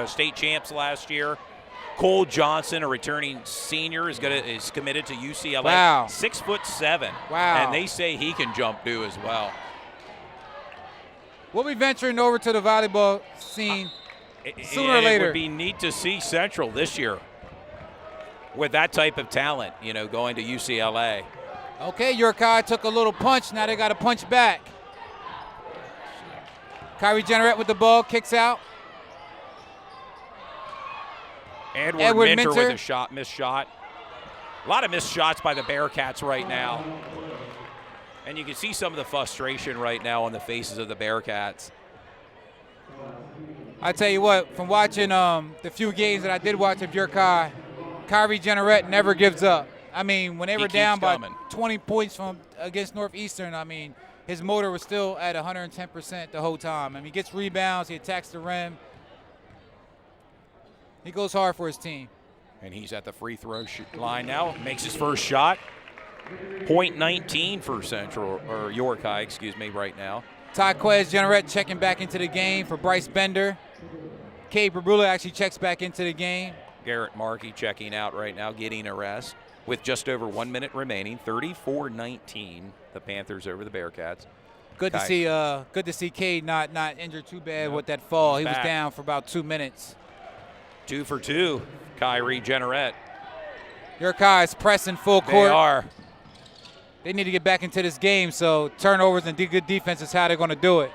state champs last year. Cole Johnson, a returning senior, is committed to UCLA. Wow. 6'7". Wow. And they say he can jump too as well. We'll be venturing over to the volleyball scene sooner or And later. It would be neat to see Central this year with that type of talent, going to UCLA. Okay, Yorkai took a little punch. Now they got to punch back. Kyrie Jenneret with the ball, kicks out. Edward Minter with a missed shot. A lot of missed shots by the Bearcats right now. And you can see some of the frustration right now on the faces of the Bearcats. I tell you what, from watching the few games that I did watch of Yorkai, Kyrie Jenneret never gives up. I mean, when they were down by 20 points against Northeastern, I mean, his motor was still at 110% the whole time. I mean, he gets rebounds, he attacks the rim. He goes hard for his team. And he's at the free throw line now. Makes his first shot. Point 19 for Central, or Yorkai, excuse me, right now. Tyquez Jenneret checking back into the game for Bryce Bender. Cade Brabula actually checks back into the game. Garrett Markey checking out right now, getting a rest. With just over 1 minute remaining, 34-19, the Panthers over the Bearcats. Good to see Cade not injured too bad with that fall. He was down for about 2 minutes. 2 for 2, Kyrie Jenneret. Yorkai is pressing full court. They are. They need to get back into this game, so turnovers and good defense is how they're going to do it.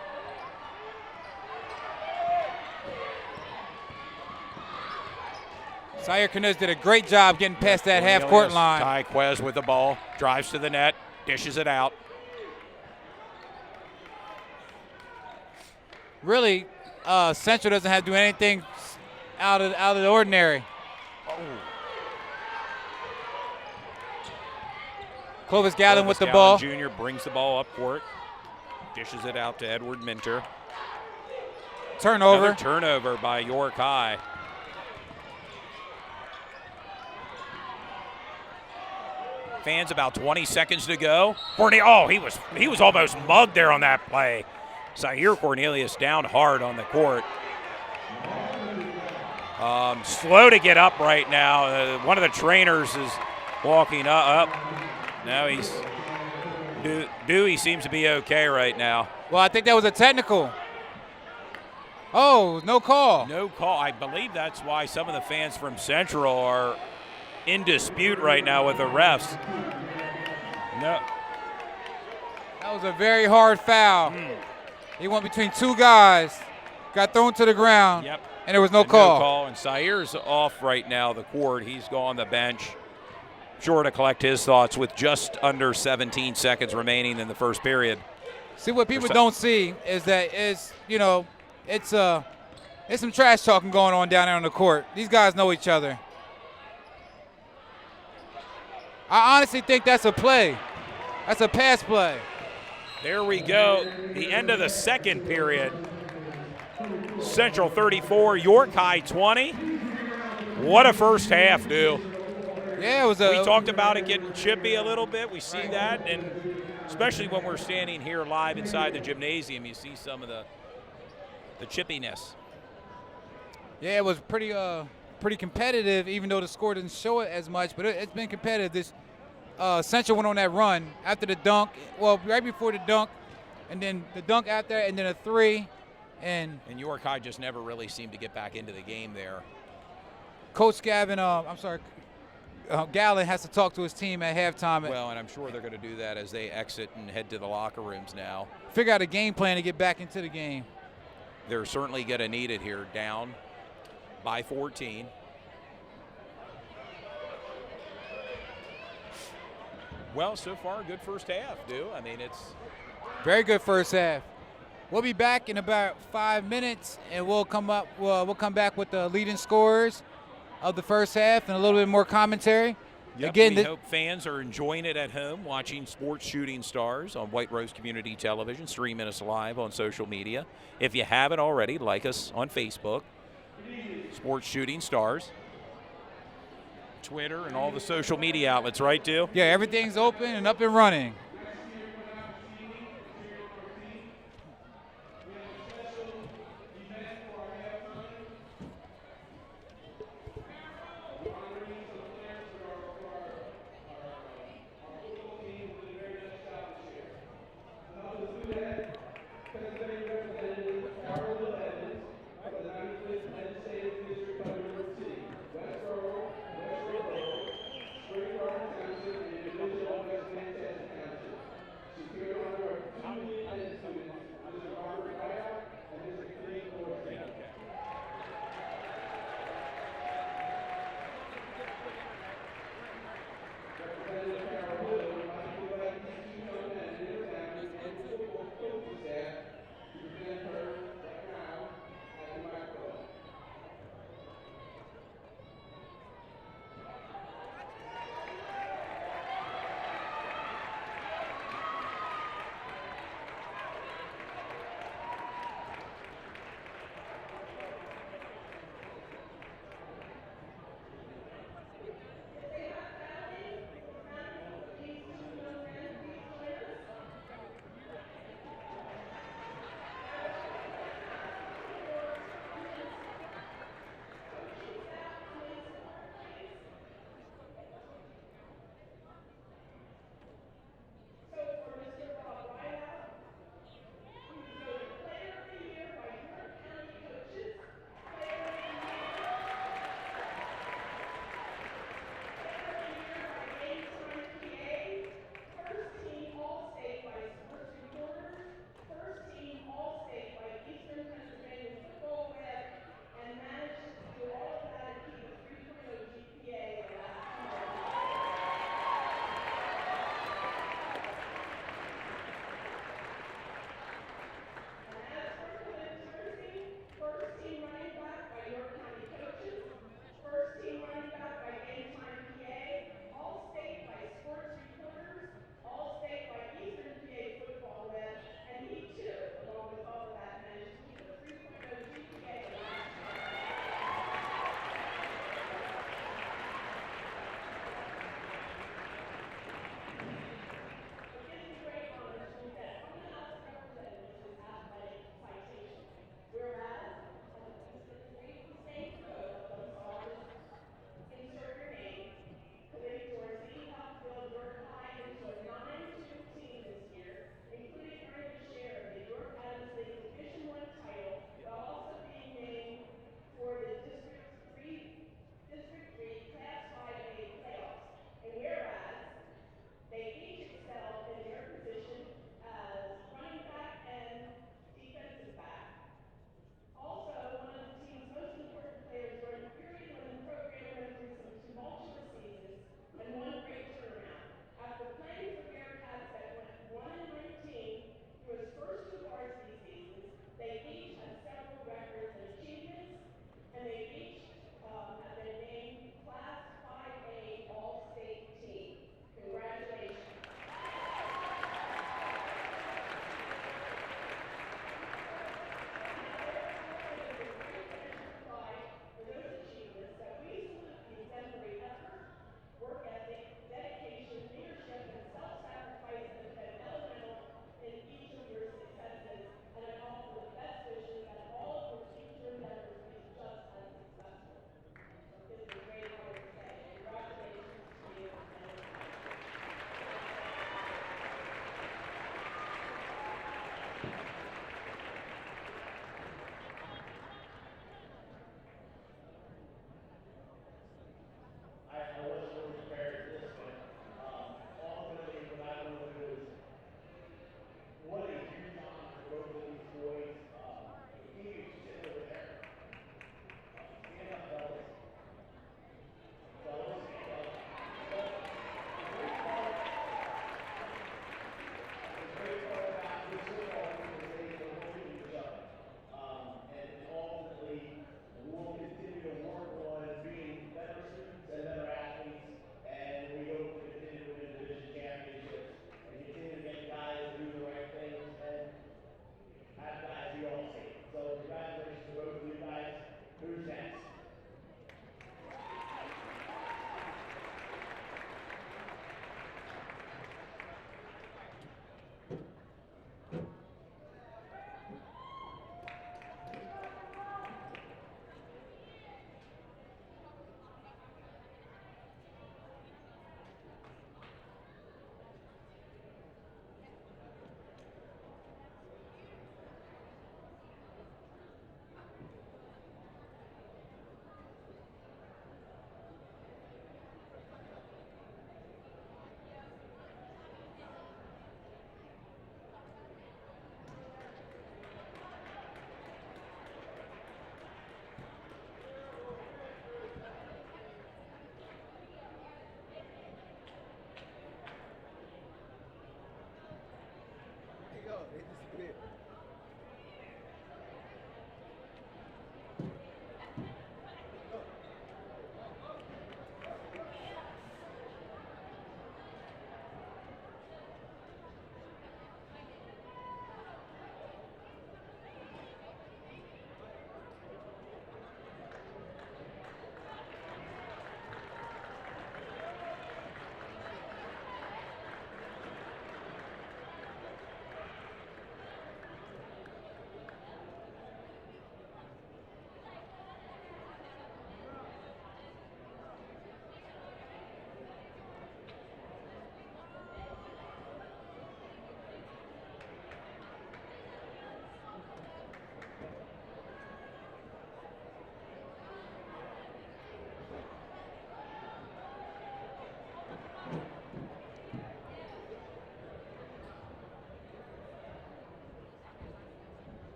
Zaire Knuz did a great job getting past that half-court line. Tyquez with the ball, drives to the net, dishes it out. Really, Central doesn't have to do anything out of the ordinary. Clovis Gallen with the ball. Jr. brings the ball up court, dishes it out to Edward Minter. Turnover. Another turnover by Yorkai. Fans, about 20 seconds to go. He was almost mugged there on that play. Zaire Cornelius down hard on the court. Slow to get up right now. One of the trainers is walking up. Now Dewey seems to be okay right now. Well, I think that was a technical. Oh, no call. No call. I believe that's why some of the fans from Central are in dispute right now with the refs. No. That was a very hard foul. He went between two guys, got thrown to the ground, Yep. and there was no call. No call, and Zaire's off right now the court. He's gone the bench. Sure to collect his thoughts with just under 17 seconds remaining in the first period. See, what people don't see is that it's some trash talking going on down there on the court. These guys know each other. I honestly think that's a play. That's a pass play. There we go. The end of the second period. Central 34, Yorkai 20. What a first half, dude. Yeah, it was We talked about it getting chippy a little bit. We see that, and especially when we're standing here live inside the gymnasium, you see some of the chippiness. Yeah, it was pretty competitive, even though the score didn't show it as much. But it's been competitive. This Central went on that run after the dunk. Well, right before the dunk, and then the dunk after, and then a three, and Yorkai just never really seemed to get back into the game there. Coach Gallen has to talk to his team at halftime. Well, and I'm sure they're going to do that as they exit and head to the locker rooms now. Figure out a game plan to get back into the game. They're certainly going to need it here, down by 14. Well, so far, good first half, dude. I mean, it's very good first half. We'll be back in about 5 minutes, and we'll come back with the leading scorers of the first half and a little bit more commentary. Yep, Again, we hope fans are enjoying it at home, watching Sports Shooting Stars on White Rose Community Television, streaming us live on social media. If you haven't already, like us on Facebook, Sports Shooting Stars, Twitter, and all the social media outlets, right, Dew? Yeah, everything's open and up and running.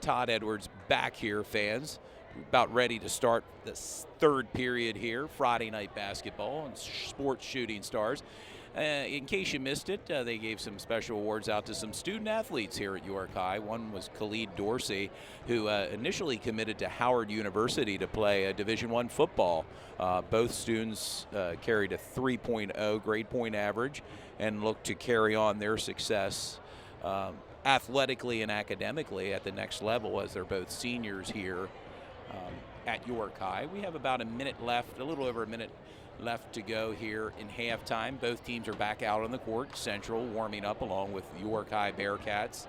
Todd Edwards back here, fans. About ready to start this third period here, Friday night basketball and sports shooting stars. In case you missed it, they gave some special awards out to some student athletes here at York High. One was Khalid Dorsey, who initially committed to Howard University to play Division I football. Both students carried a 3.0 grade point average and looked to carry on their success athletically and academically at the next level as they're both seniors here at York High. We have about a minute left, a little over a minute left to go here in halftime. Both teams are back out on the court. Central warming up along with York High Bearcats.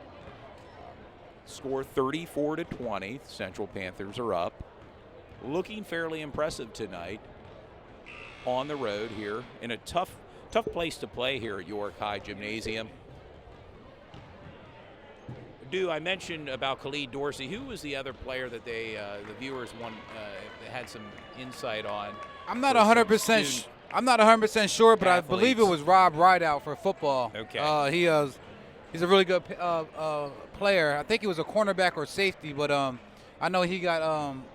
Score 34-20. Central Panthers are up. Looking fairly impressive tonight on the road here in a tough place to play here at York High Gymnasium. I mentioned about Khalid Dorsey. Who was the other player that the viewers had some insight on? I'm not 100%. I'm not 100% sure, but athletes. I believe it was Rob Rideout for football. Okay. He's a really good player. I think he was a cornerback or safety, but I know he got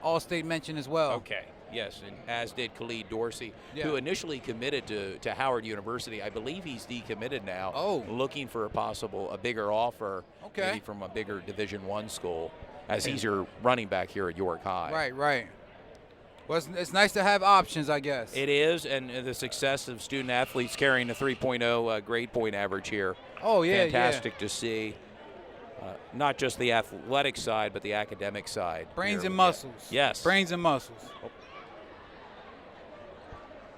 All-State mention as well. Okay. Yes, and as did Khalid Dorsey, Yeah. who initially committed to Howard University. I believe he's decommitted now. Oh. Looking for a bigger offer, Okay. maybe from a bigger Division I school, as he's your running back here at York High. Right. Well, it's nice to have options, I guess. It is, and the success of student athletes carrying a 3.0 grade point average here. Oh, yeah, Fantastic to see. Not just the athletic side, but the academic side. Brains here. and muscles. Yes. Brains and muscles.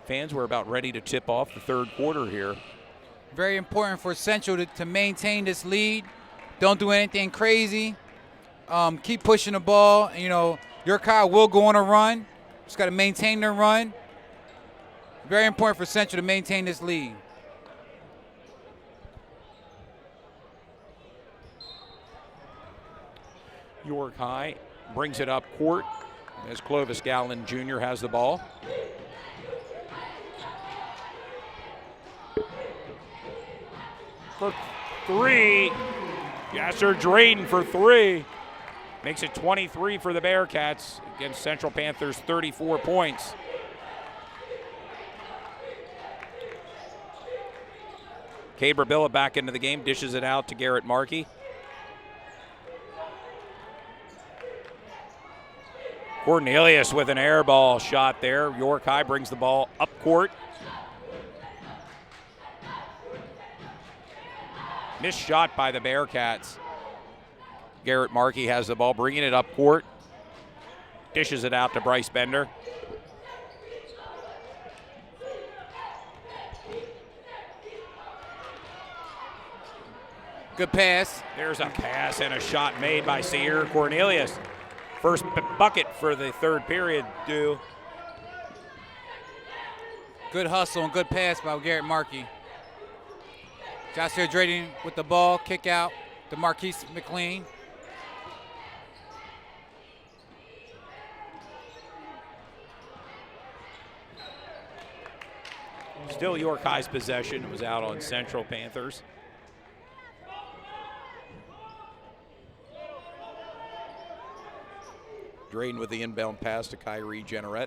Fans, we're about ready to tip off the third quarter here. Very important for Central to maintain this lead. Don't do anything crazy. Keep pushing the ball. You know, York High will go on a run. Just got to maintain their run. Very important for Central to maintain this lead. York High brings it up court as Clovis Gallen Jr. has the ball. For three. Yasser Drayden for three. Makes it 23 for the Bearcats against Central Panthers 34 points. Cabrabilla back into the game, dishes it out to Garrett Markey. Cornelius with an air ball shot there. York High brings the ball up court. Missed shot by the Bearcats. Garrett Markey has the ball, bringing it up court. Dishes it out to Bryce Bender. Good pass. There's a pass and a shot made by Sierra Cornelius. First bucket for the third period, due. Good hustle and good pass by Garrett Markey. Joshua Drayton with the ball, kick out to Marquise McLean. Still York High's possession. It was out on Central Panthers. Drayton with the inbound pass to Kyrie Jenneret.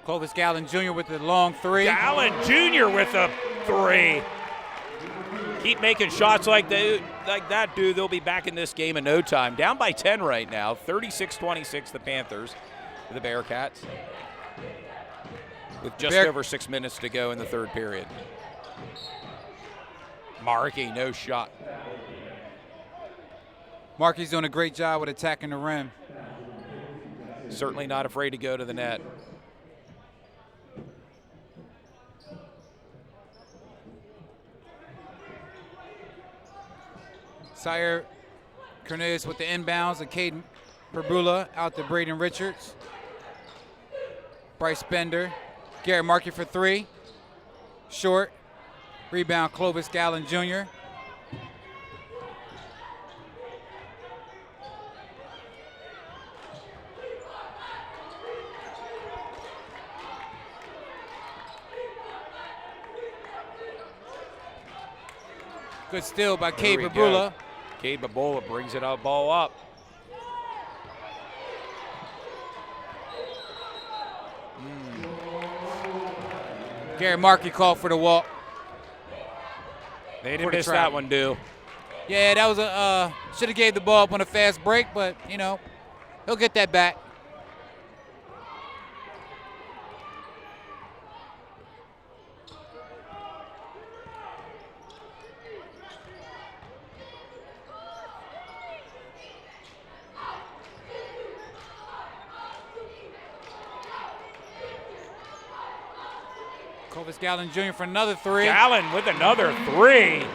Clovis Gallen Jr. with the long three. Gallen Jr. with a three. Keep making shots like that, dude. They'll be back in this game in no time. Down by 10 right now, 36-26 the Panthers, the Bearcats, with just over 6 minutes to go in the third period. Markey, no shot. Markey's doing a great job with attacking the rim. Certainly not afraid to go to the net. Sire Cornelius with the inbounds, and Caden Perbula out to Braden Richards. Bryce Bender, Garrett Markey for three. Short. Rebound, Clovis Gallen Jr. Good steal by Cade Babula. Cade Babula brings it up, ball up. Garrett Markey called for the walk. They didn't miss that one, do. Yeah, that was a should have gave the ball up on a fast break, but you know, he'll get that back. Clovis Gallen Jr. for another three. Gallen with another three.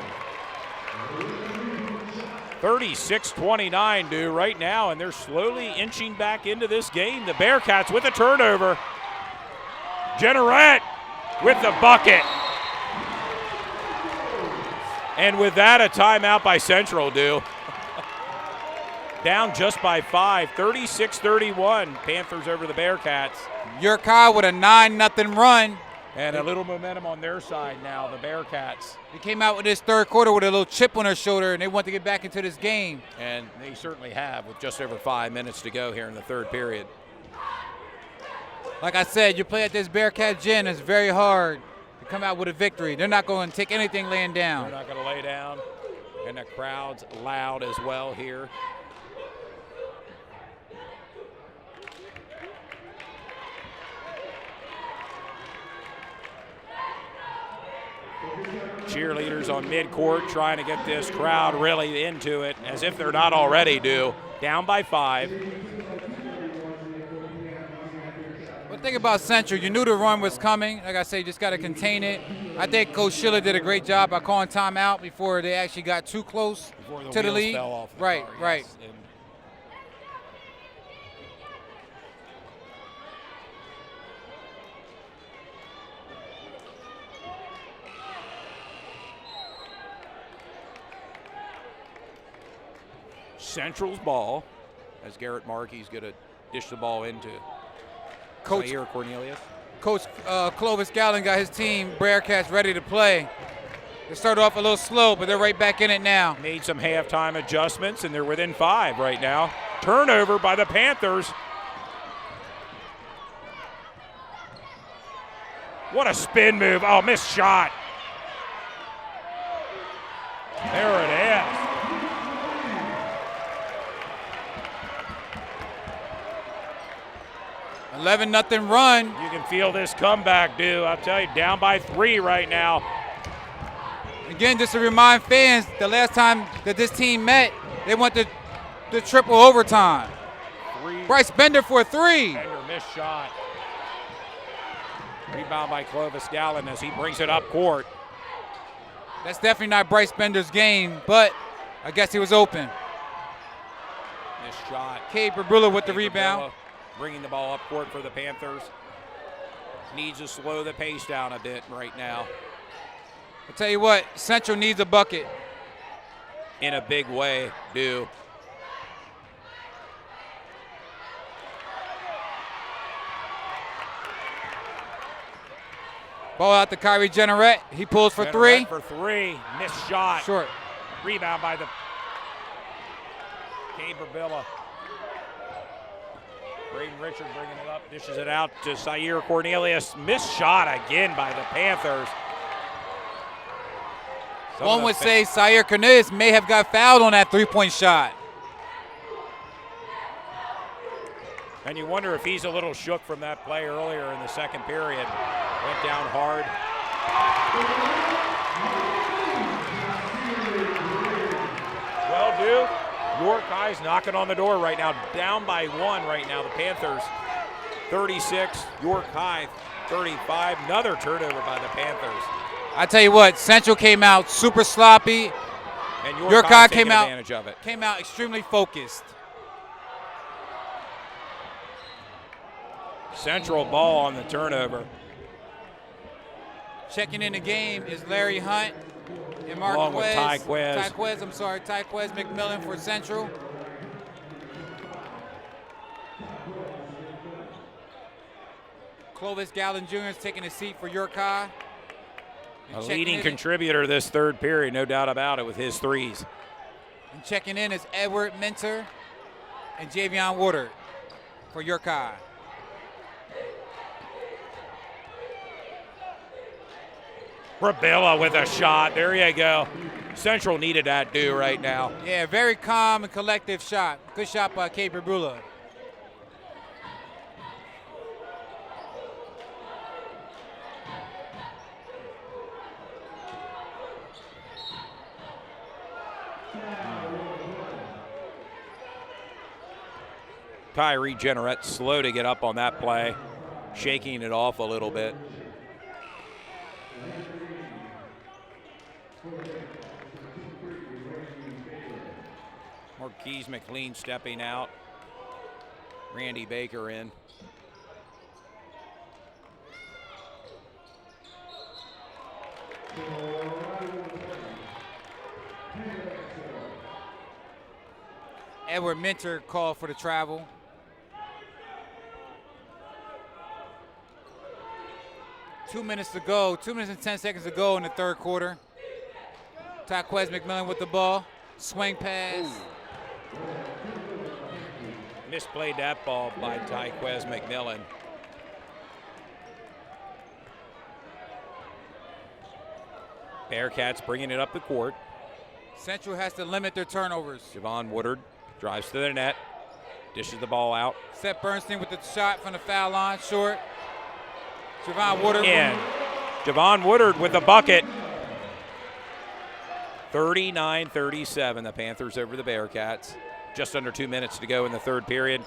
36-29, dude, right now, and they're slowly inching back into this game. The Bearcats with a turnover. Jenneret with the bucket. And with that, a timeout by Central, dude. Down just by 5, 36-31, Panthers over the Bearcats. York High with a 9-0 run. And a little momentum on their side now, the Bearcats. They came out with this third quarter with a little chip on their shoulder, and they want to get back into this game. And they certainly have, with just over 5 minutes to go here in the third period. Like I said, you play at this Bearcat Gym, it's very hard to come out with a victory. They're not going to take anything laying down. They're not going to lay down. And the crowd's loud as well here. Cheerleaders on midcourt trying to get this crowd really into it, as if they're not already due. Down by 5. But think about Central. You knew the run was coming. Like I say, you just got to contain it. I think Coach Schiller did a great job by calling timeout before they actually got too close to the lead. Fell off the right, car, right. yes. And Central's ball, as Garrett Markey's going to dish the ball into Coach Zaire Cornelius. Coach Clovis Gallen got his team, Bearcats, ready to play. They started off a little slow, but they're right back in it now. Made some halftime adjustments, and they're within 5 right now. Turnover by the Panthers. What a spin move. Oh, missed shot. There it is. 11-0 run. You can feel this comeback, dude. I'll tell you, down by 3 right now. Again, just to remind fans, the last time that this team met, they went to the triple overtime. Bryce Bender for a 3. Bender missed shot. Rebound by Clovis Gallen as he brings it up court. That's definitely not Bryce Bender's game, but I guess he was open. This shot. Cade Brabula with the Cade rebound. Brabilla bringing the ball up court for the Panthers. Needs to slow the pace down a bit right now. I'll tell you what, Central needs a bucket. In a big way, do. Ball out to Kyrie Jeanneret. He pulls for Jeanneret three. For three. Missed shot. Short. Rebound by the Cade Brabilla. Braden Richard bringing it up, dishes it out to Sayer Cornelius. Missed shot again by the Panthers. One would say Sayer Cornelius may have got fouled on that three-point shot. And you wonder if he's a little shook from that play earlier in the second period. Went down hard. Well, dude, York High's knocking on the door right now. Down by one right now. The Panthers 36, York High 35. Another turnover by the Panthers. I tell you what, Central came out super sloppy. And York High came out advantage of it. Came out extremely focused. Central ball on the turnover. Checking in the game is Larry Hunt and Marquez. Along with Tyquez. Tyquez McMillan for Central. Clovis Gallen Jr. is taking a seat for York High. A leading contributor this third period, no doubt about it, with his threes. And checking in is Edward Minter and Javion Woodard for York High. Brabilla with a shot. There you go. Central needed that do right now. Yeah, very calm and collective shot. Good shot by Cade Brabula. Kyrie Jeanneret slow to get up on that play, shaking it off a little bit. Marquise McLean stepping out. Randy Baker in. Edward Minter called for the travel. Two minutes to go, 2 minutes and 10 seconds to go in the third quarter. Tyquez McMillan with the ball. Swing pass. Misplayed that ball by Tyquez McMillan. Bearcats bringing it up the court. Central has to limit their turnovers. Javon Woodard drives to the net, dishes the ball out. Seth Bernstein with the shot from the foul line, short. Javon Woodard. In. Javon Woodard with the bucket. 39-37, the Panthers over the Bearcats. Just under 2 minutes to go in the third period.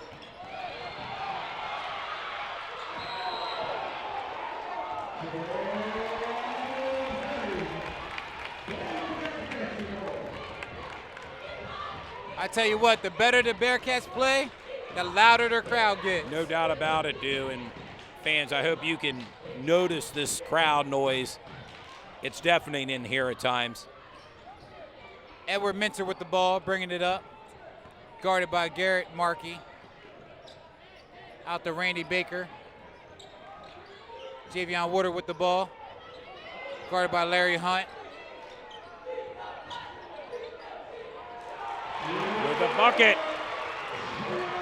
I tell you what, the better the Bearcats play, the louder their crowd gets. No doubt about it, Du. And fans, I hope you can notice this crowd noise. It's deafening in here at times. Edward Minter with the ball, bringing it up. Guarded by Garrett Markey. Out to Randy Baker. Javion Woodard with the ball. Guarded by Larry Hunt. With the bucket.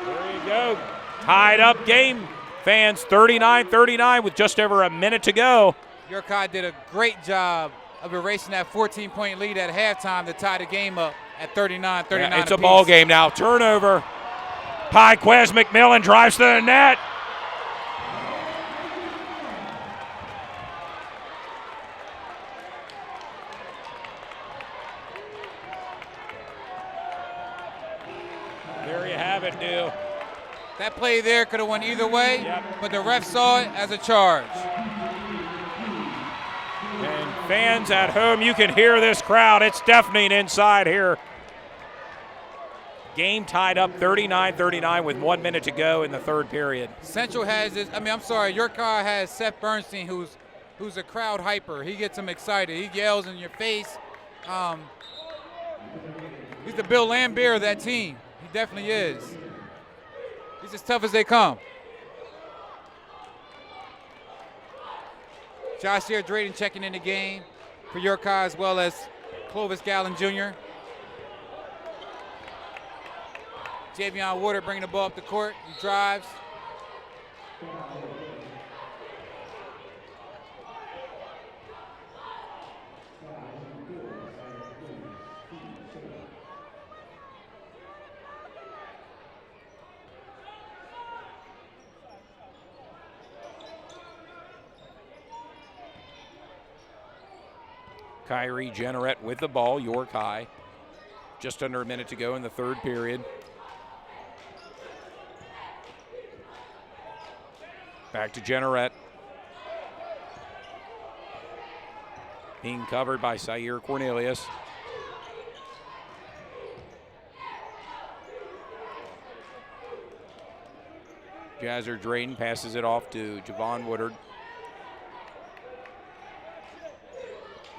There you go. Tied up game, fans. 39-39 with just over a minute to go. York High did a great job of erasing that 14-point lead at halftime to tie the game up at 39-39. Yeah, it's a ball game now. Turnover. Tyquez McMillan drives to the net. There you have it, Du. That play there could have went either way, Yep. but the ref saw it as a charge. And Fans at home, you can hear this crowd. It's deafening inside here. Game tied up 39-39 with 1 minute to go in the third period. Central has this. York High has Seth Bernstein, who's a crowd hyper. He gets them excited. He yells in your face. He's the Bill Laimbeer of that team. He definitely is. He's as tough as they come. Joshua Drayton checking in the game for York High, as well as Clovis Gallen Jr. Javion Water bringing the ball up the court. He drives. Kyrie Jenneret with the ball, York High. Just under a minute to go in the third period. Back to Jenneret. Being covered by Sayer Cornelius. Jazzer Drayton passes it off to Javon Woodard.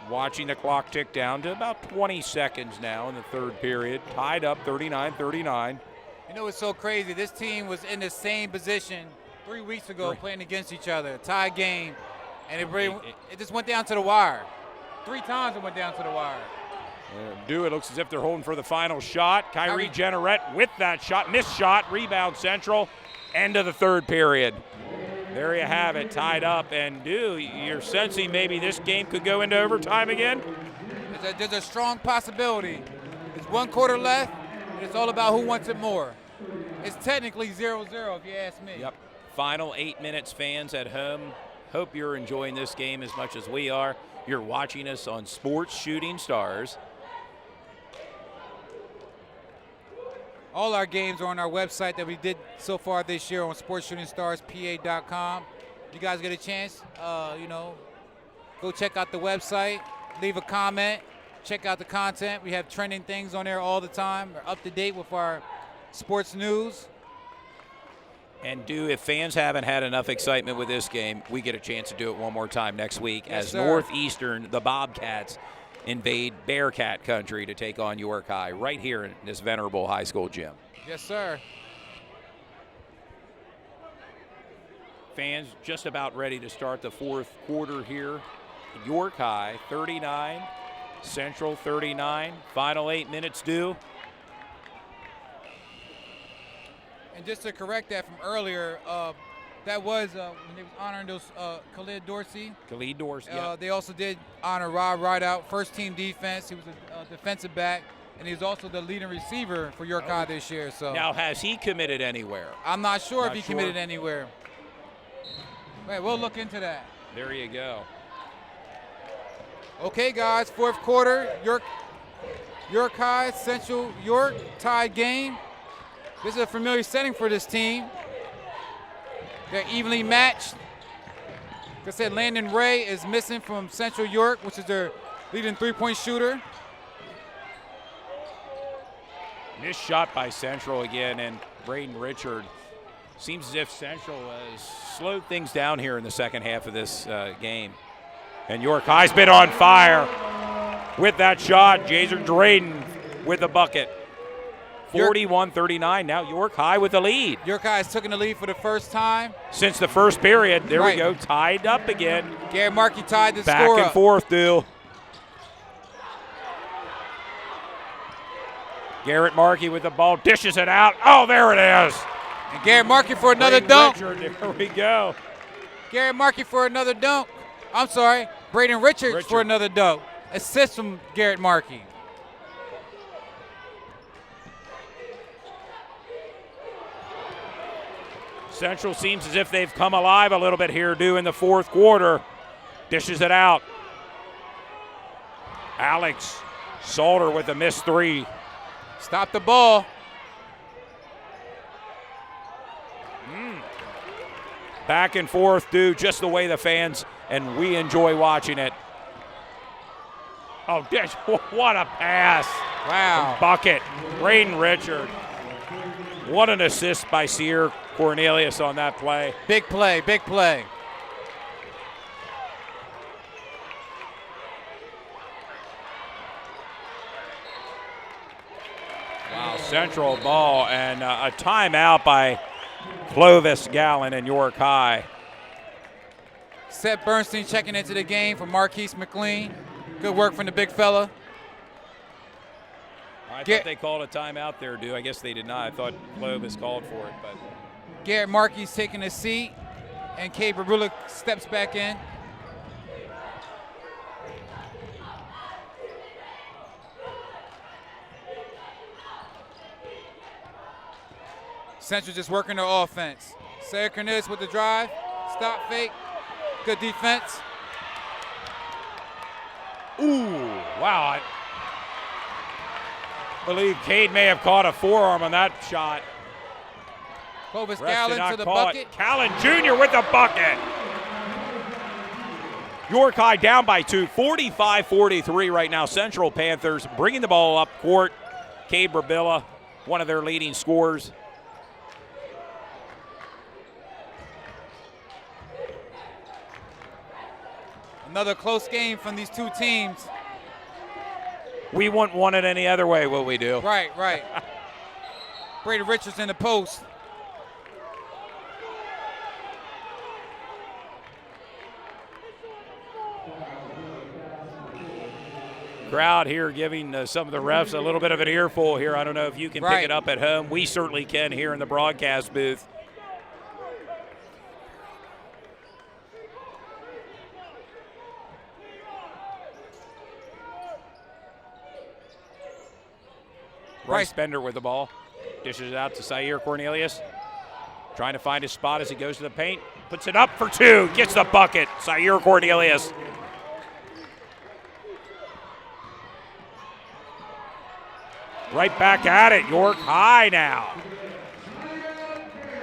Watching the clock tick down to about 20 seconds now in the third period. Tied up 39-39. You know what's so crazy? This team was in the same position 3 weeks ago playing against each other. A tie game, and it just went down to the wire. 3 times it went down to the wire. It looks as if they're holding for the final shot. Kyrie Jenneret with that shot. Missed shot. Rebound Central. End of the third period. There you have it, tied up. And you're sensing maybe this game could go into overtime again? There's a strong possibility. There's 1 quarter left, and it's all about who wants it more. It's technically 0-0 if you ask me. Yep. Final 8 minutes, fans at home. Hope you're enjoying this game as much as we are. You're watching us on Sports Shooting Stars. All our games are on our website that we did so far this year on sportsshootingstarspa.com. If you guys get a chance, go check out the website, leave a comment, check out the content. We have trending things on there all the time. We're up to date with our sports news. And if fans haven't had enough excitement with this game, we get a chance to do it one more time next week as Northeastern, the Bobcats, invade Bearcat country to take on York High right here in this venerable high school gym. Yes, sir. Fans just about ready to start the fourth quarter here. York High 39, Central 39. Final 8 minutes due. And just to correct that from earlier, that was when they were honoring those Khalid Dorsey. Khalid Dorsey, yeah. They also did honor Rob Rideout, first team defense. He was a defensive back, and he was also the leading receiver for York High this year. So now, has he committed anywhere? I'm not sure if he committed anywhere. Wait, we'll look into that. There you go. Okay, guys, fourth quarter. York High, Central York, tied game. This is a familiar setting for this team. They're evenly matched. Like I said, Landon Ray is missing from Central York, which is their leading three-point shooter. Missed shot by Central again, and Braden Richard. Seems as if Central has slowed things down here in the second half of this game. And York High's been on fire with that shot. Jazer Drayton with the bucket. 41-39, now York High with the lead. York High has taken the lead for the first time since the first period. There we go, tied up again. Garrett Markey tied the score up. Back and forth, Garrett Markey with the ball, dishes it out. Oh, there it is. And Garrett Markey for another dunk. Richard, there we go. Garrett Markey for another dunk. I'm sorry, Braden Richards for another dunk. Assist from Garrett Markey. Central seems as if they've come alive a little bit here, in the fourth quarter. Dishes it out. Alex Salter with a missed three. Stop the ball. Back and forth, just the way the fans and we enjoy watching it. Oh, what a pass. Wow. Bucket. Braden Richard. What an assist by Sierra Cornelius on that play. Big play, big play. Wow, Central ball and a timeout by Clovis Gallen and York High. Seth Bernstein checking into the game for Marquise McLean. Good work from the big fella. I thought they called a timeout there, dude. I guess they did not. I thought Clovis called for it, but Garrett Markey's taking a seat, and Cade Brabula steps back in. Central just working their offense. Sarah Cornelius with the drive, stop fake, good defense. ooh, wow. I believe Cade may have caught a forearm on that shot. Clovis Rest did Gallen not to the call bucket. it. Callan Jr. with the bucket. York High down by 2, 45-43 right now. Central Panthers bringing the ball up court. Cade Brabilla, one of their leading scorers. Another close game from these two teams. We wouldn't want it any other way, will we do? Right, right. Brady Richards in the post. Crowd here giving some of the refs a little bit of an earful here. I don't know if you can pick it up at home. We certainly can here in the broadcast booth. Bryce Bender with the ball. Dishes it out to Sayer Cornelius. Trying to find his spot as he goes to the paint. Puts it up for 2. Gets the bucket. Sayer Cornelius. Right back at it. York High now.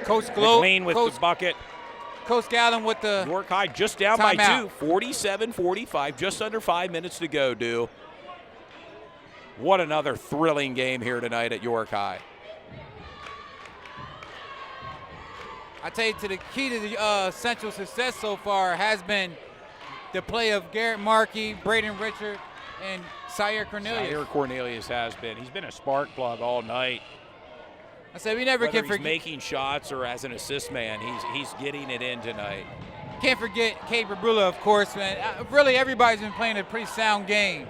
Coach Glow. McLean with the bucket. Coach Gallen with the York High just down by 2. timeout. 47-45. Just under 5 minutes to go, Dew. What another thrilling game here tonight at York High. I tell you, the key to the Central success so far has been the play of Garrett Markey, Braden Richard, and Sayer Cornelius. Sayer Cornelius has been. He's been a spark plug all night. I said we never Whether can he's forget. making shots or as an assist man, he's getting it in tonight. Can't forget Cade Brabula, of course, man. Really, everybody's been playing a pretty sound game.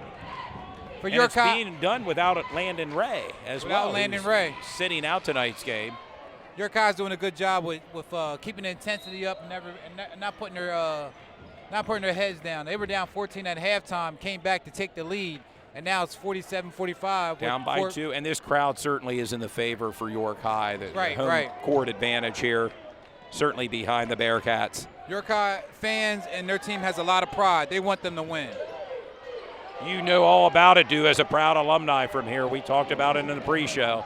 For And York it's High, being done without Landon Ray as Without well. Landon who's Ray. sitting out tonight's game. York High's doing a good job with keeping the intensity up and not putting their heads down. They were down 14 at halftime, came back to take the lead, and now it's 47-45. Down by 2, and this crowd certainly is in the favor for York High. The home court advantage here, certainly behind the Bearcats. York High fans and their team has a lot of pride. They want them to win. You know all about it, Dew, as a proud alumni from here. We talked about it in the pre-show.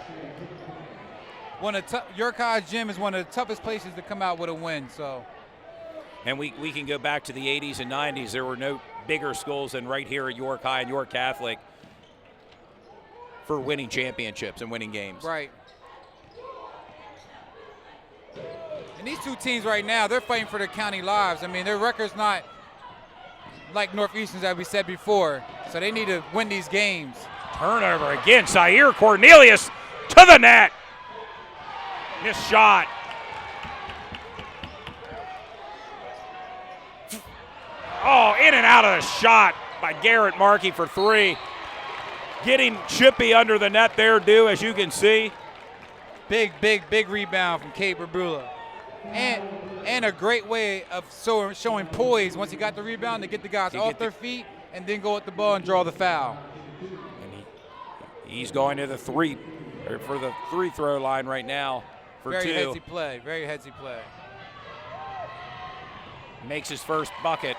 York High's gym is one of the toughest places to come out with a win. So, and we can go back to the 80s and 90s. There were no bigger schools than right here at York High and York Catholic for winning championships and winning games. Right. And these two teams right now, they're fighting for their county lives. I mean, their record's not like Northeastern's, as we said before. So they need to win these games. Turnover again. Sayer Cornelius to the net. Missed shot. Oh, in and out of the shot by Garrett Markey for 3. Getting chippy under the net there, Dew, as you can see. Big rebound from Cade Brabula. And a great way of showing poise once he got the rebound to get the guys off their feet and then go at the ball and draw the foul. And he's going to the free throw line right now for 2. Very headsy play. Makes his first bucket.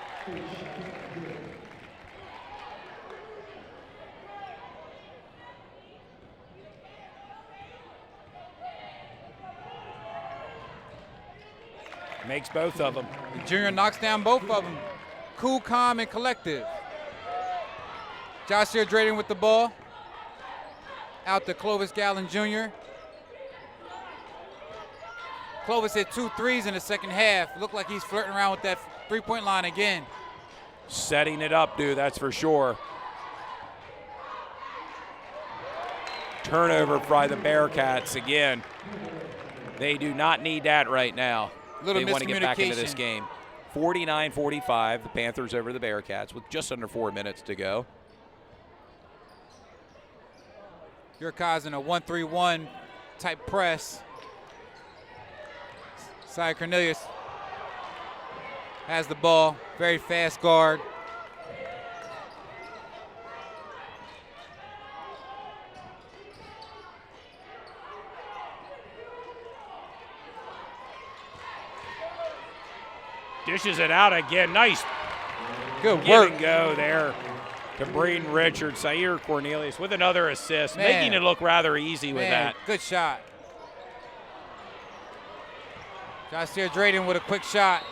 Makes both of them. The junior knocks down both of them. Cool, calm, and collective. Joshua Drayden with the ball. Out to Clovis Gallen Jr. Clovis hit 2 threes in the second half. Looked like he's flirting around with that three-point line again. Setting it up, dude, that's for sure. Turnover by the Bearcats again. They do not need that right now. Little They want to get back into miscommunication. this game. 49-45, the Panthers over the Bearcats with just under 4 minutes to go. Yurkai's in a 1-3-1 type press. Cy Cornelius has the ball. Very fast guard. Dishes it out again. Nice Good give work. and go there to Braden Richards. Zaire Cornelius with another assist, Man. making it look rather easy with Man, that. good shot. Joshua Drayden with a quick shot.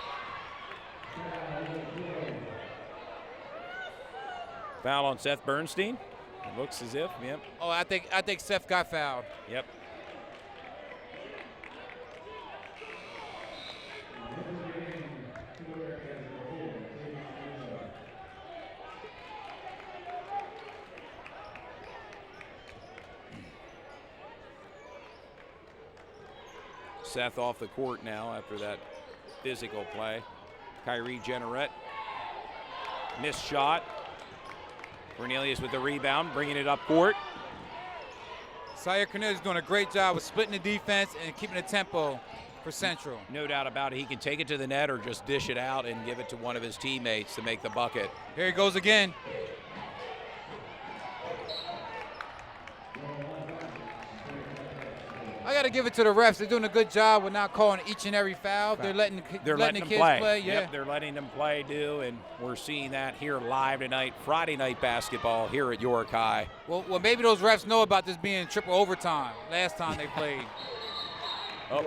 Foul on Seth Bernstein. It looks as if, yep. Oh, I think Seth got fouled. Yep. Seth off the court now after that physical play. Kyrie Jenneret. Missed shot. Cornelius with the rebound, bringing it up court. Zaire Cornelius is doing a great job with splitting the defense and keeping the tempo for Central. No doubt about it. He can take it to the net or just dish it out and give it to one of his teammates to make the bucket. Here he goes again. I got to give it to the refs. They're doing a good job with not calling each and every foul. They're letting the Letting kids them play. Yeah. Yep, they're letting them play, and we're seeing that here live tonight. Friday night basketball here at York High. Well, maybe those refs know about this being triple overtime. Last time they played. Oh,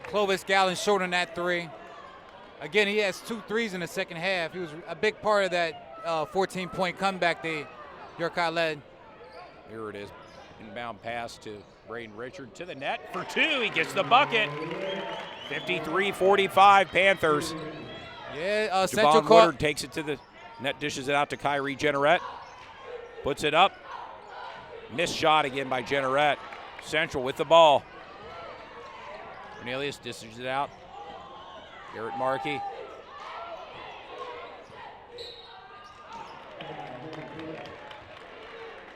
Clovis Gallen short on that three. Again, he has 2 threes in the second half. He was a big part of that 14-point comeback they York High led. here it is. Inbound pass to Braden Richard to the net for 2. He gets the bucket. 53-45 Panthers. Yeah, Central Javon caught. Woodard takes it to the net, dishes it out to Kyrie Jenneret. Puts it up. Missed shot again by Jenneret. Central with the ball. Cornelius dishes it out. Garrett Markey.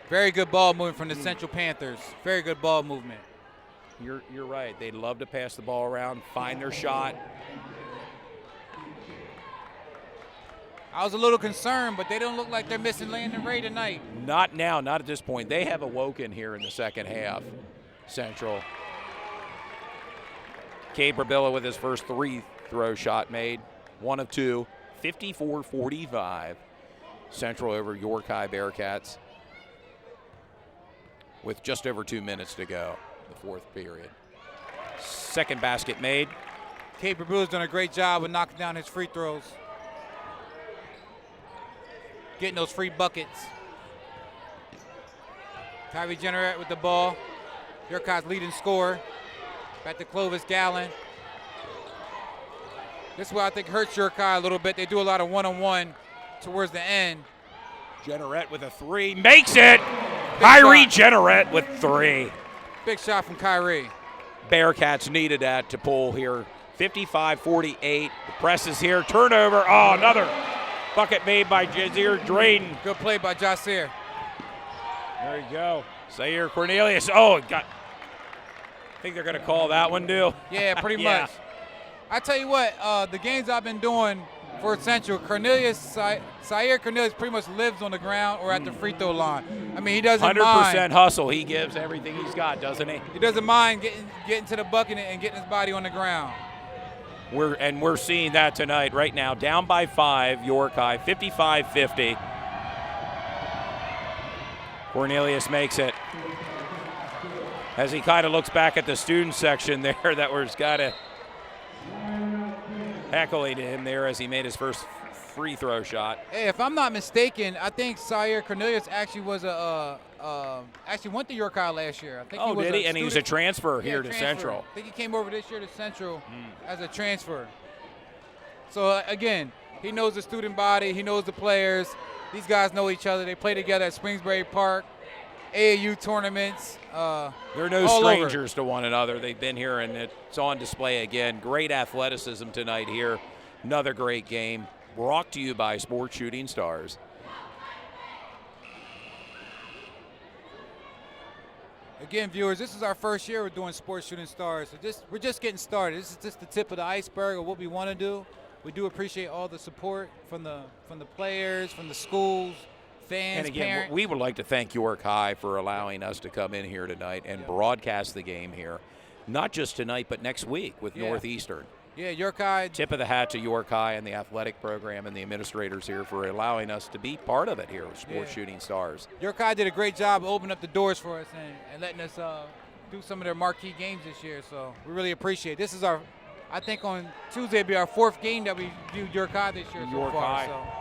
Very good ball movement from the Central Panthers. Very good ball movement. You're right. They'd love to pass the ball around, find their shot. I was a little concerned, but they don't look like they're missing Landon Ray tonight. Not now, not at this point. They have awoken here in the second half. Central. Cade Brabilla with his first 3 throw shot made. 1 of 2. 54-45. Central over York High Bearcats with just over 2 minutes to go, the fourth period. Second basket made. Cade Brabilla's done a great job with knocking down his free throws. Getting those free buckets. Kyrie Jenneret with the ball. York High's leading scorer. Back to Clovis Gallen. This is what I think hurts York High a little bit. They do a lot of one-on-one towards the end. Jenneret with a 3. Makes it! Kyrie Jenneret with 3. Big shot from Kyrie. Bearcats needed that to pull here. 55-48. The press is here. Turnover. Oh, another bucket made by Zaire Drayden. Good play by Jossier. There you go. Zaire Cornelius. Oh, it got. I think they're going to call that one, too. Yeah, pretty Yeah. much. I tell you what, the games I've been doing for Central, Zaire Cornelius pretty much lives on the ground or at the free throw line. I mean, he doesn't 100% mind. hustle. He gives everything he's got, doesn't he? He doesn't mind getting to the bucket and getting his body on the ground. We're seeing that tonight right now. Down by 5, York High, 55-50. Cornelius makes it. As he kind of looks back at the student section there, that was kind of heckling him there as he made his first free throw shot. Hey, if I'm not mistaken, I think Sire Cornelius actually was actually went to York High last year. I think Oh, he was did he? And he was a student. transfer here to transfer. Central. I think he came over this year to Central as a transfer. So again, he knows the student body. He knows the players. These guys know each other. They play together at Springsbury Park, AAU tournaments. They're no all over. strangers to one another. They've been here, and it's on display again. Great athleticism tonight here. Another great game. Brought to you by Sports Shooting Stars. Again, viewers, this is our first year we're doing Sports Shooting Stars. So we're just getting started. This is just the tip of the iceberg of what we want to do. We do appreciate all the support from the players, from the schools, fans, And again, parents. we would like to thank York High for allowing us to come in here tonight and broadcast the game here. Not just tonight, but next week with Northeastern. Yeah, York High. Tip of the hat to York High and the athletic program and the administrators here for allowing us to be part of it here with Sports Shooting Stars. York High did a great job opening up the doors for us and letting us do some of their marquee games this year. So we really appreciate it. This is our, I think on Tuesday will be our 4th game that we viewed York High this year York so far. High.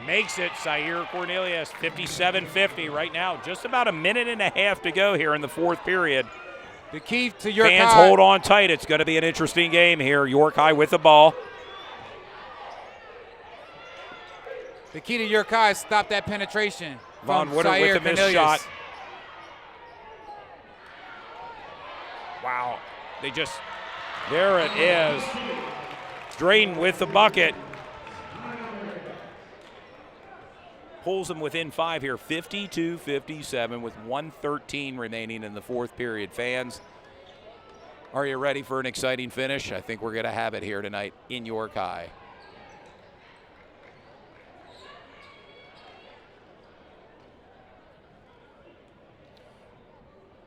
Makes it Zaire Cornelius, 57-50 right now. Just about a minute and a half to go here in the 4th period. The key to York Fans High. hold on tight. It's going to be an interesting game here. York High with the ball. The key to York High is stop that penetration. Von from Woodard Zaire with the missed Cornelius. shot. Wow. There it is. Drayton with the bucket. Pulls them within 5 here, 52-57 with 1:13 remaining in the 4th period. Fans, are you ready for an exciting finish? I think we're going to have it here tonight in York High.